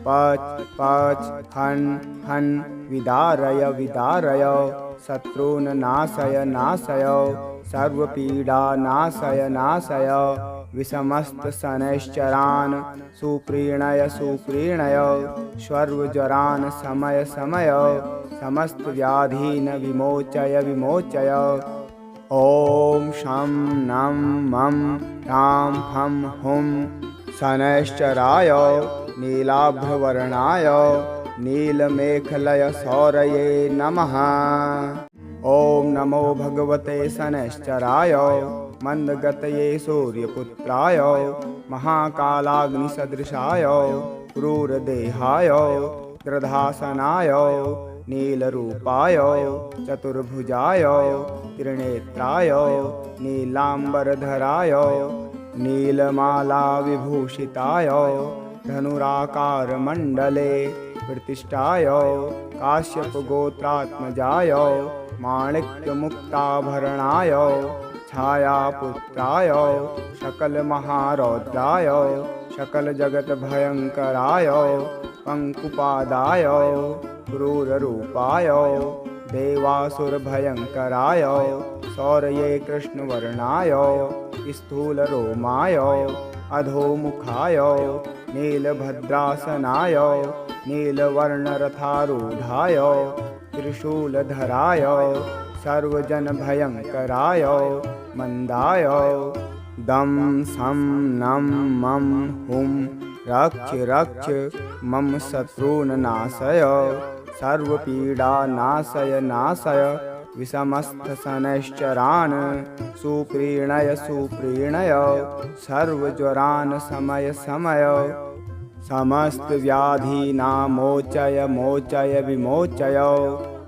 पच पच हन हन विदारय विदारय शत्रून् नाशय नाशय सर्वपीडा नाशय नाशय विषमस्तशनैश्चरान् सुप्रीणय सुप्रीणय सर्वज्वरान् शमय शमय समस्तव्याधीन् विमोचय विमोचय। ॐ शं नं मं रां फं हुं शनैश्चराय नीलाभ्रवर्णाय नीलमेखलय सौरये नमः। ॐ नमो भगवते शनैश्चराय मन्दगतये सूर्यपुत्राय महाकालाग्निसदृशाय क्रूरदेहाय गृधासनाय नीलरूपाय चतुर्भुजाय त्रिनेत्राय नीलाम्बरधराय नीलमालाविभूषिताय धनुराकारमण्डले प्रतिष्ठाय काश्यपगोत्रात्मजाय माणिक्यमुक्ताभरणाय छायापुत्राय सकलमहारौद्राय सकलजगद्भयङ्कराय पङ्कुपादाय क्रूररूपाय देवासुरभयङ्कराय शौर्ये कृष्णवर्णाय स्थूलरोमाय अधोमुखाय नीलभद्रासनाय नीलवर्णरथारूढाय त्रिशूलधराय सर्वजनभयङ्कराय मन्दाय दं सं नं मं हुं रक्ष रक्ष मम शत्रून् नाशय सर्वपीडानाशय नाशय विषमस्तशनैश्चरान् सुप्रीणय सुप्रीणय सर्वज्वरान् शमय शमय समस्तव्याधीनां मोचय मोचय विमोचय।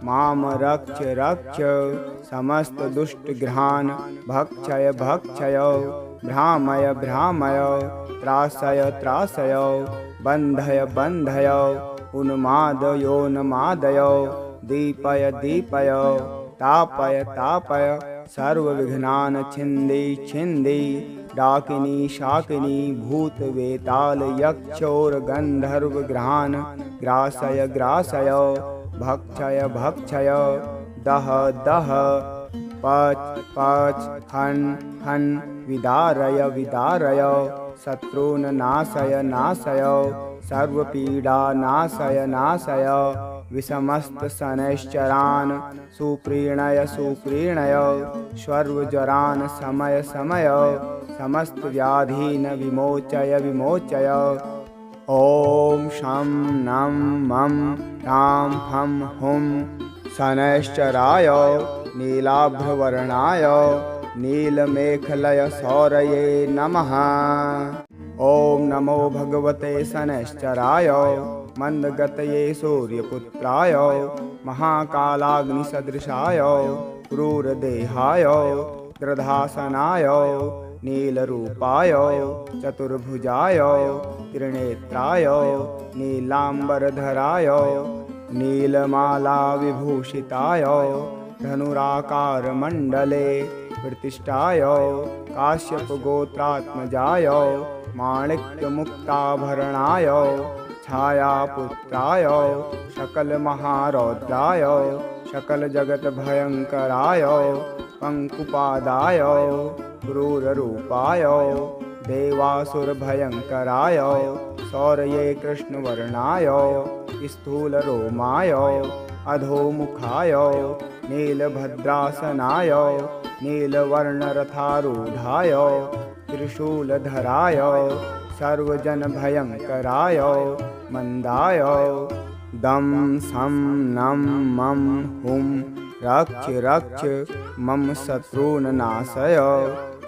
माम रक्ष रक्ष समस्तदुष्टग्रहान् भक्षय भक्षय भ्रामय भ्रामय त्रासय त्रासय बन्धय बन्धय उन्मादयोन्मादय दीपय दीपय तापय तापय सर्वविघ्नान् छिन्दी छिन्दी डाकिनी शाकिनी भूतवेताल यक्षोरगन्धर्वग्रहान् ग्रासय ग्रासय भक्षय भक्षय दह दह पच पच हन हन विदारय विदारय शत्रून् नाशय नाशय सर्वपीडा नाशय नाशय विषमस्तशनैश्चरान् सुप्रीणय सुप्रीणय सर्वज्वरान् शमय शमय समस्तव्याधीन् विमोचय विमोचय। ॐ शं नं मं रां फं हुं शनैश्चराय नीलाभ्रवर्णाय नीलमेखलय सौरये नमः। ॐ नमो भगवते शनैश्चराय मन्दगतये सूर्यपुत्राय महाकालाग्निसदृशाय क्रूरदेहाय दृढासनाय नीलरूपाय चतुर्भुजाय त्रिनेत्राय नीलाम्बरधराय नीलमालाविभूषिताय धनुराकारमण्डले प्रतिष्ठाय काश्यपगोत्रात्मजाय माणिक्यमुक्ताभरणाय छायापुत्राय सकलमहारौद्राय सकलजगद्भयङ्कराय पङ्कुपादाय क्रूररूपाय देवासुरभयङ्कराय शौर्ये कृष्णवर्णाय स्थूलरोमाय अधोमुखाय नीलभद्रासनाय नीलवर्णरथारूढाय त्रिशूलधराय सर्वजनभयङ्कराय मन्दाय दं सं नं मं हुं रक्ष रक्ष मम शत्रून् नाशय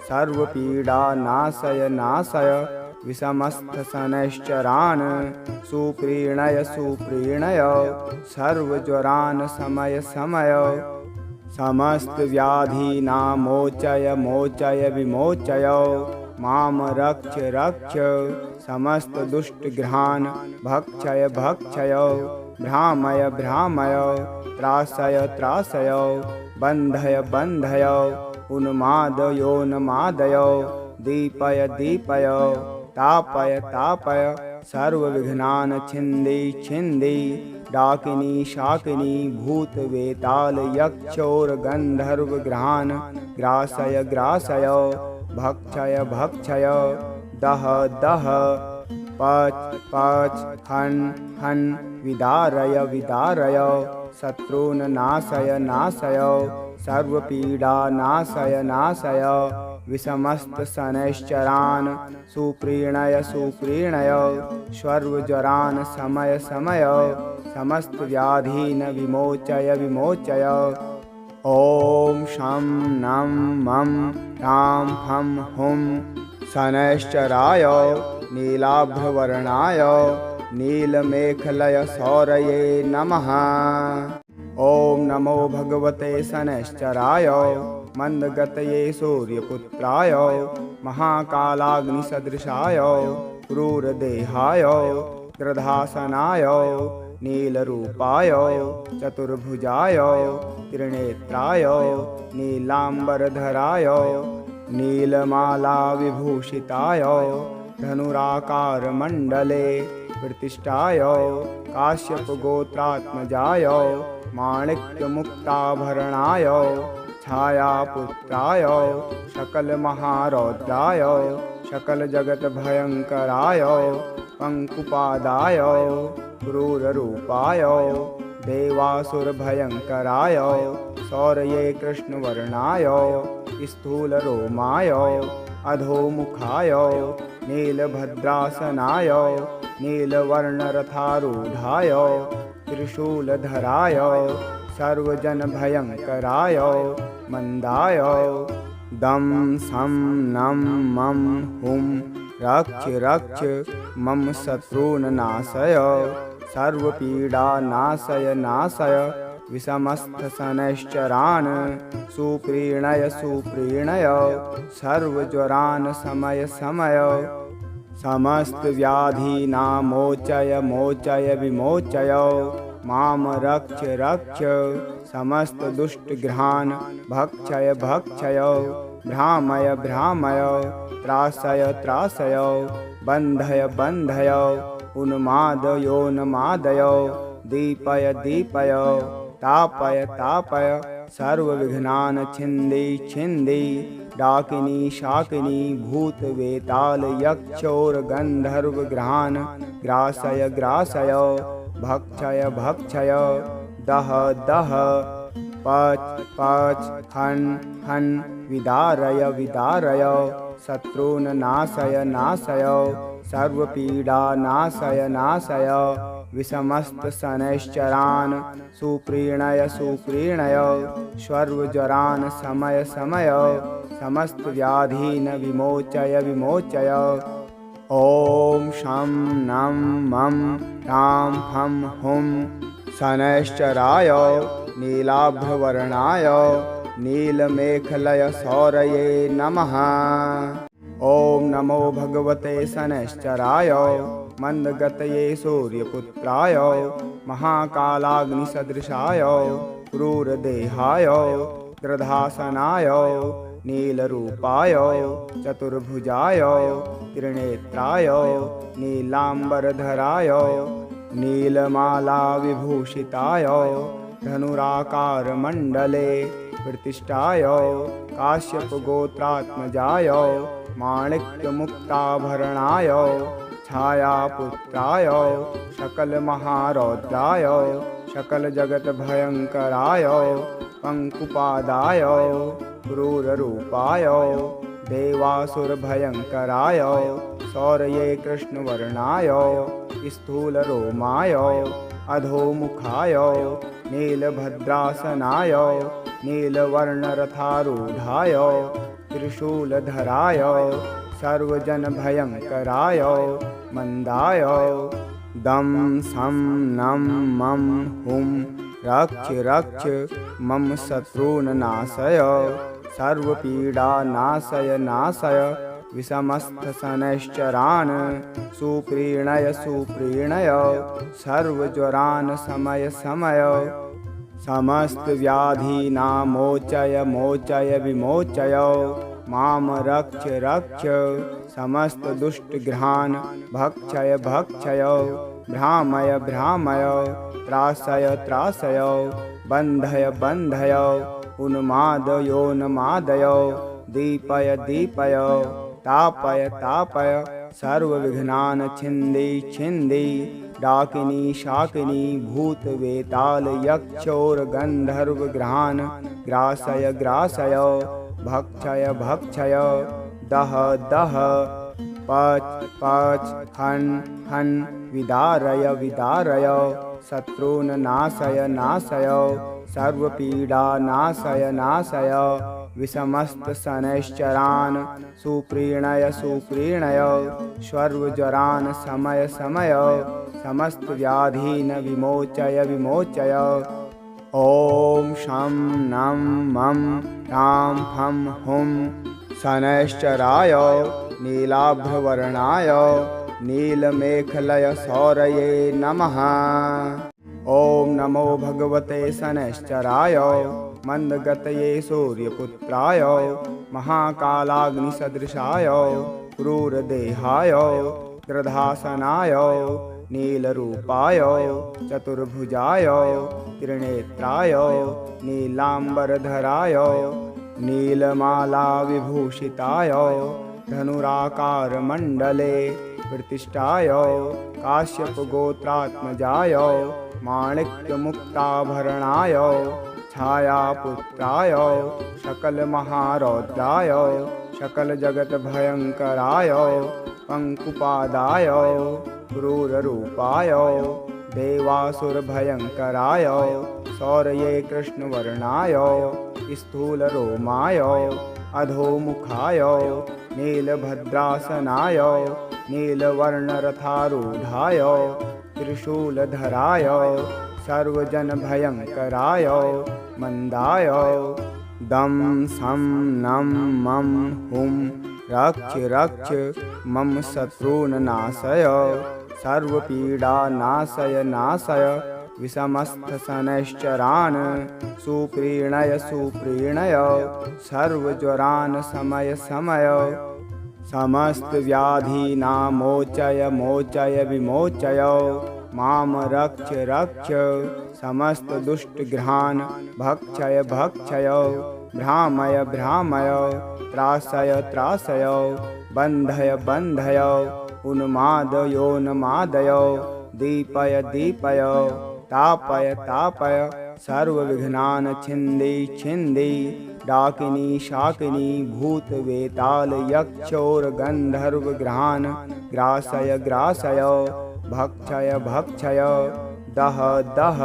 सर्वपीडा नाशय नाशय विषमस्तशनैश्चरान् सुप्रीणय सुप्रीणय सर्वज्वरान् शमय शमय समस्तव्याधीनां मोचय मोचय विमोचय मां रक्ष रक्ष समस्तदुष्टग्रहान् भक्षय भक्षय भ्रामय भ्रामय त्रासय त्रासय बन्धय बन्धय उन्मादयोन्मादय दीपय दीपय तापय तापय सर्वविघ्नान् छिन्धि छिन्धि डाकिनी शाकिनी भूतवेताल यक्षोरगन्धर्वग्रहान् ग्रासय ग्रासय भक्षय भक्षय दह दह पच पच हन हन विदारय विदारय शत्रून् नाशय नाशय सर्वपीडा नाशय नाशय विषमस्तशनैश्चरान् सुप्रीणय सुप्रीणय सर्वज्वरान् शमय शमय समस्तव्याधीन् विमोचय विमोचय। ॐ शं नं मं रां फं हुं शनैश्चराय नीलाभ्रवर्णाय नीलमेखलय सौरये नमः। ॐ नमो भगवते शनैश्चराय मन्दगतये सूर्यपुत्राय महाकालाग्निसदृशाय क्रूरदेहाय दृढासनाय नीलरूपाय चतुर्भुजाय त्रिनेत्राय नीलाम्बरधराय नीलमालाविभूषिताय धनुराकारमण्डले प्रतिष्ठाय काश्यपगोत्रात्मजाय माणिक्यमुक्ताभरणाय छायापुत्राय सकलमहारौद्राय सकलजगद्भयङ्कराय पङ्कुपादाय क्रूररूपाय देवासुरभयङ्कराय शौर्ये कृष्णवर्णाय स्थूलरोमाय अधोमुखाय नीलभद्रासनाय नीलवर्णरथारूढाय त्रिशूलधराय सर्वजनभयङ्कराय मन्दाय दं सं नं मं हुं रक्ष रक्ष मम शत्रून् नाशय सर्वपीडा नाशय नाशय विषमस्तशनैश्चरान् सुप्रीणय सुप्रीणय सर्वज्वरान् शमय शमय समस्तव्याधीनां मोचय मोचय विमोचय मां रक्ष रक्ष समस्तदुष्टग्रहान् भक्षय भक्षय भ्रामय भ्रामय त्रासय त्रासय बन्धय बन्धय उन्मादयोन्मादय दीपय दीपय तापय तापय सर्वविघ्नान् छिन्धि छिन्धि डाकिनी शाकिनी भूत वेताल यक्षोर्गन्धर्व ग्रहान् ग्रासय ग्रासय भक्षय भक्षय दह दह पच पच हन हन विदारय विदारय शत्रून् नाशय नाशय सर्वपीडा नाशय नाशय विषमस्त शनैश्चरान् सुप्रीणय सुप्रीणय सर्वज्वरान् समय समय समस्त व्याधीन् विमोचय विमोचय। ॐ शं नं मं ह्रां फं हुं शनैश्चराय नीलाभ्रवर्णाय नीलमेखलय सौरये नमः। ॐ नमो भगवते शनैश्चराय मंदगतये सूर्यपुत्राय महाकालाग्निसदृशाय क्रूरदेहाय गृधासनाय नीलरूपाय चतुर्भुजाय त्रिनेत्राय नीलाम्बरधराय नीलमालाविभूषिताय धनुराकारमण्डले प्रतिष्ठाय काश्यपगोत्रात्मजाय माणिक्यमुक्ताभरणाय छायापुत्राय सकलमहारौद्राय सकलजगद्भयङ्कराय पङ्कुपादाय क्रूररूपाय देवासुरभयङ्कराय शौर्ये कृष्णवर्णाय स्थूलरोमाय अधोमुखाय नीलभद्रासनाय नीलवर्णरथारूढाय त्रिशूलधराय सर्वजनभयङ्कराय मंदाय दं सं नं मं हुं रक्ष रक्ष मम शत्रून् नाशय सर्वपीडा नाशय नाशय विषमस्थशनैश्चरान् सुप्रीणय सुप्रीणय सर्वज्वरान् समय समय समस्त व्याधीनामोचय मोचय विमोचय माम रक्ष रक्ष समस्त दुष्टग्रहान् भक्षय भक्षय भ्रामय भ्रामय त्रासय त्रासय बन्धय बन्धय उन्मादयोन्मादय दीपय दीपय तापय तापय सर्वविघ्नान् छिन्धि छिन्धि डाकिनी शाकिनी भूत वेताल यक्षोर्गन्धर्व ग्रहान् ग्रासय ग्रासय भक्षय भक्षय दह दह पच पच हन हन विदारय विदारय शत्रून् नाशय नाशय सर्वपीडा नाशय नाशय विषमस्त शनैश्चरान् सुप्रीणय सुप्रीणय सर्वज्वरान् समय समय समस्त व्याधीन् विमोचय विमोचय। ॐ शं नं मं ह्रां फं हुं शनैश्चराय नीलाभ्रवर्णाय नीलमेखलय सौरये नमः। ॐ नमो भगवते शनैश्चराय मंदगतये सूर्यपुत्राय महाकालाग्निसदृशाय क्रूरदेहाय गृधासनाय नीलरूपाय चतुर्भुजाय त्रिनेत्राय नीलाम्बरधराय नीलमालाविभूषिताय धनुराकारमण्डले प्रतिष्ठाय काश्यपगोत्रात्मजाय माणिक्यमुक्ताभरणाय छायापुत्राय सकलमहारौद्राय सकलजगद्भयङ्कराय पङ्कुपादाय क्रूररूपाय देवासुरभयङ्कराय शौर्ये कृष्णवर्णाय स्थूलरोमाय अधोमुखाय नीलभद्रासनाय नीलवर्णरथारूढाय त्रिशूलधराय सर्वजनभयङ्कराय मंदाय दं सं नं मं हुं रक्ष रक्ष मम शत्रून् नाशय सर्वपीडा नाशय नाशय विषमस्थशनैश्चरान् सुप्रीणय सुप्रीणय सर्वज्वरान् समय समय समस्त व्याधीनामोचय मोचय विमोचय। माम रक्ष रक्ष समस्त दुष्टग्रहान् भक्षय भक्षय भ्रामय भ्रामय त्रासय त्रासय बन्धय बन्धय उन्मादयोन्मादय दीपय दीपय तापय तापय सर्वविघ्नान् छिन्दी छिन्दी डाकिनी शाकिनी भूत वेताल यक्षोर गंधर्व ग्रहान् ग्रासय ग्रासय भक्षय भक्षय दह दह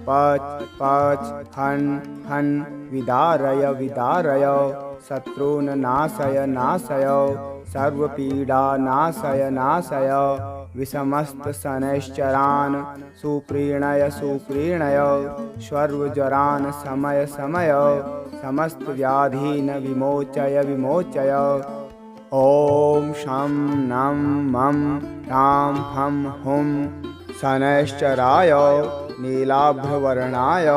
पच पच हन हन विदारय विदारय शत्रून् नाशय नाशय सर्वपीडा नाशय नाशय विषमस्त शनैश्चरान् सुप्रीणय सुप्रीणय सर्वज्वरान् समय समय समस्त व्याधीन् विमोचय विमोचय। ॐ शं नं मं ह्रां फं हुं शनैश्चराय नीलाभ्रवर्णाय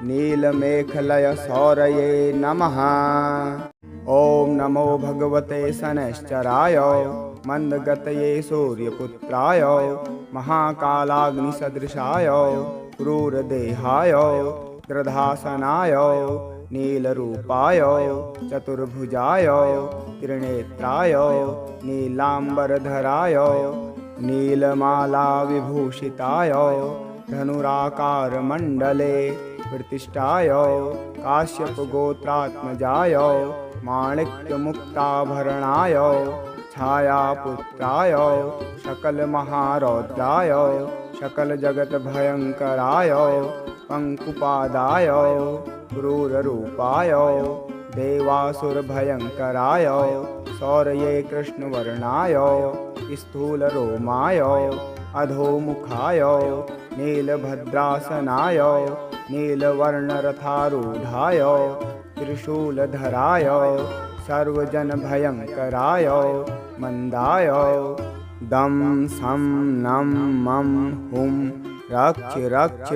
नीलमेखलय सौरये नमः। ॐ नमो भगवते शनैश्चराय मंदगतये सूर्यपुत्राय महाकालाग्निसदृशाय क्रूरदेहाय गृधासनाय नीलरूपाय चतुर्भुजाय त्रिनेत्राय नीलांबरधराय नीलमाला विभूषिताय धनुराकारमण्डले प्रतिष्ठाय काश्यपगोत्रात्मजाय माणिक्यमुक्ताभरणाय छायापुत्राय सकलमहारौद्राय सकलजगद्भयङ्कराय पङ्कुपादाय क्रूररूपाय देवासुरभयङ्कराय शौर्ये कृष्णवर्णाय स्थूलरोमाय अधोमुखाय नीलभद्रासनाय नीलवर्णरथारूढाय त्रिशूलधराय सर्वजनभयङ्कराय मंदाय दं सं नं मं हुं रक्ष रक्ष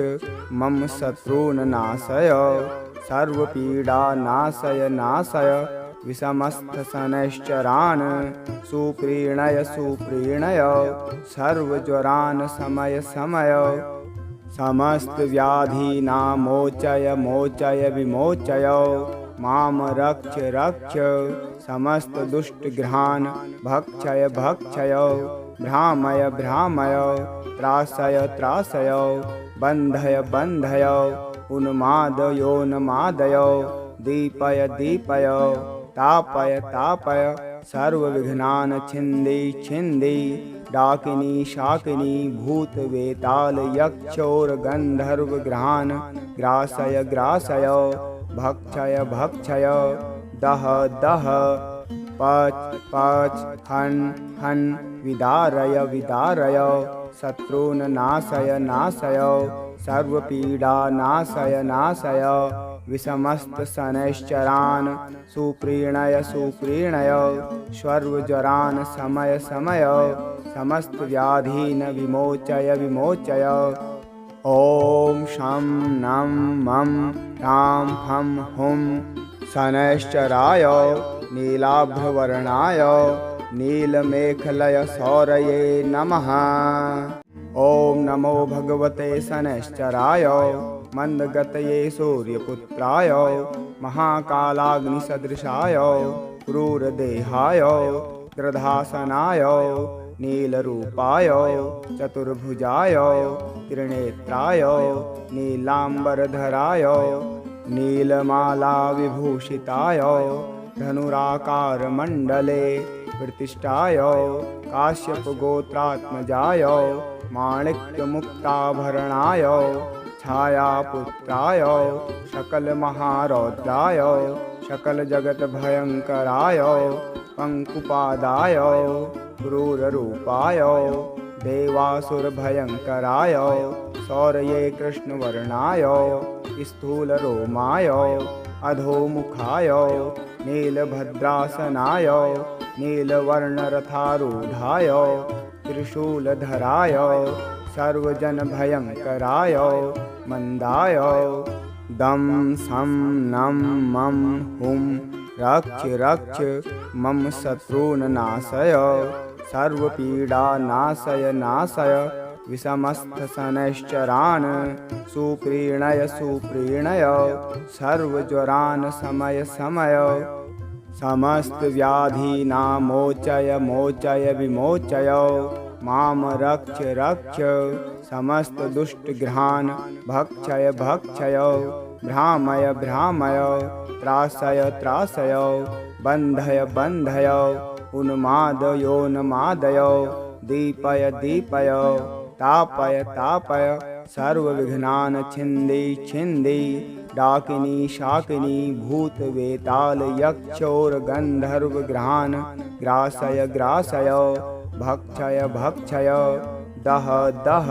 मम शत्रून् नाशय सर्वपीडा नाशय नाशय विषमस्थशनैश्चरान् सुप्रीणय सुप्रीणय सर्वज्वरान् समय समय समस्त व्याधीनामोचय मोचय विमोचय माम रक्ष रक्ष समस्त दुष्टग्रहान् भक्षय भक्षय भ्रामय भ्रामय त्रासय त्रासय बन्धय बन्धय उन्मादयोन्मादय दीपय दीपय तापय तापय सर्वविघ्नान् छिन्दी छिन्दी डाकिनी शाकिनी भूत वेताल यक्षोर गंधर्व ग्रहान् ग्रासय ग्रासय भक्षय भक्षय दह दह पच पच हन हन विदारय विदारय शत्रून् नाशय नाशय सर्वपीडा नाशय नाशय विषमस्त शनैश्चरान् सुप्रीणय सुप्रीणय सर्वज्वरान् समय समय समस्त व्याधीन् विमोचय विमोचय। ॐ शं नं मं ह्रां फं हुं शनैश्चराय नीलाभ्रवर्णाय नीलमेखलय सौरये नमः। ॐ नमो भगवते शनैश्चराय मंदगतये सूर्यपुत्राय महाकालाग्निसदृशाय क्रूरदेहाय गृधासनाय नीलरूपाय चतुर्भुजाय त्रिनेत्राय नीलांबरधराय नीलमाला विभूषिताय धनुराकारमण्डले प्रतिष्ठाय काश्यपगोत्रात्मजाय माणिक्यमुक्ताभरणाय छायापुत्राय सकलमहारौद्राय सकलजगद्भयङ्कराय पङ्कुपादाय क्रूररूपाय देवासुरभयङ्कराय शौर्ये कृष्णवर्णाय स्थूलरोमाय अधोमुखाय नीलभद्रासनाय नीलवर्णरथारूढाय त्रिशूलधराय सर्वजनभयङ्कराय मंदाय दं सं नं मं हुं रक्ष रक्ष मम शत्रून् नाशय सर्वपीडा नाशय नाशय विषमस्थशनैश्चरान् सुप्रीणय सुप्रीणय सर्वज्वरान् शमय शमय समस्तव्याधीनामोचय मोचय विमोचय माम रक्ष रक्ष समस्तदुष्टग्रहान् भक्षय भक्षय भ्रामय भ्रामय त्रासय त्रासय बन्धय बन्धय उन्मादयोन्मादय दीपय दीपय तापय तापय सर्वविघ्नान् छिन्दी छिन्दी डाकिनी शाकिनी भूतवेताल यक्षोरगन्धर्वग्रहान् ग्रासय ग्रासय भक्षय भक्षय दह दह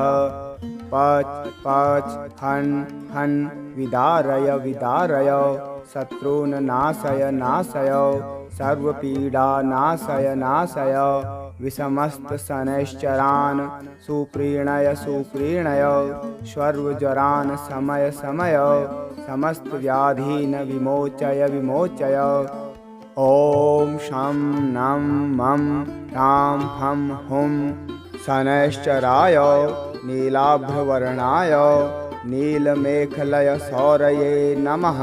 पच पच हन् हन् विदारय विदारय शत्रून् नाशय नाशय सर्वपीडा नाशय नाशय विषमस्तशनैश्चरान् सुप्रीणय सुप्रीणय सर्वज्वरान् शमय शमय समस्तव्याधीन् विमोचय विमोचय ॐ शं नं मं ह्रां फं हुं शनैश्चराय नीलाभवर्णाय नीलमेखलय सौरये नमः।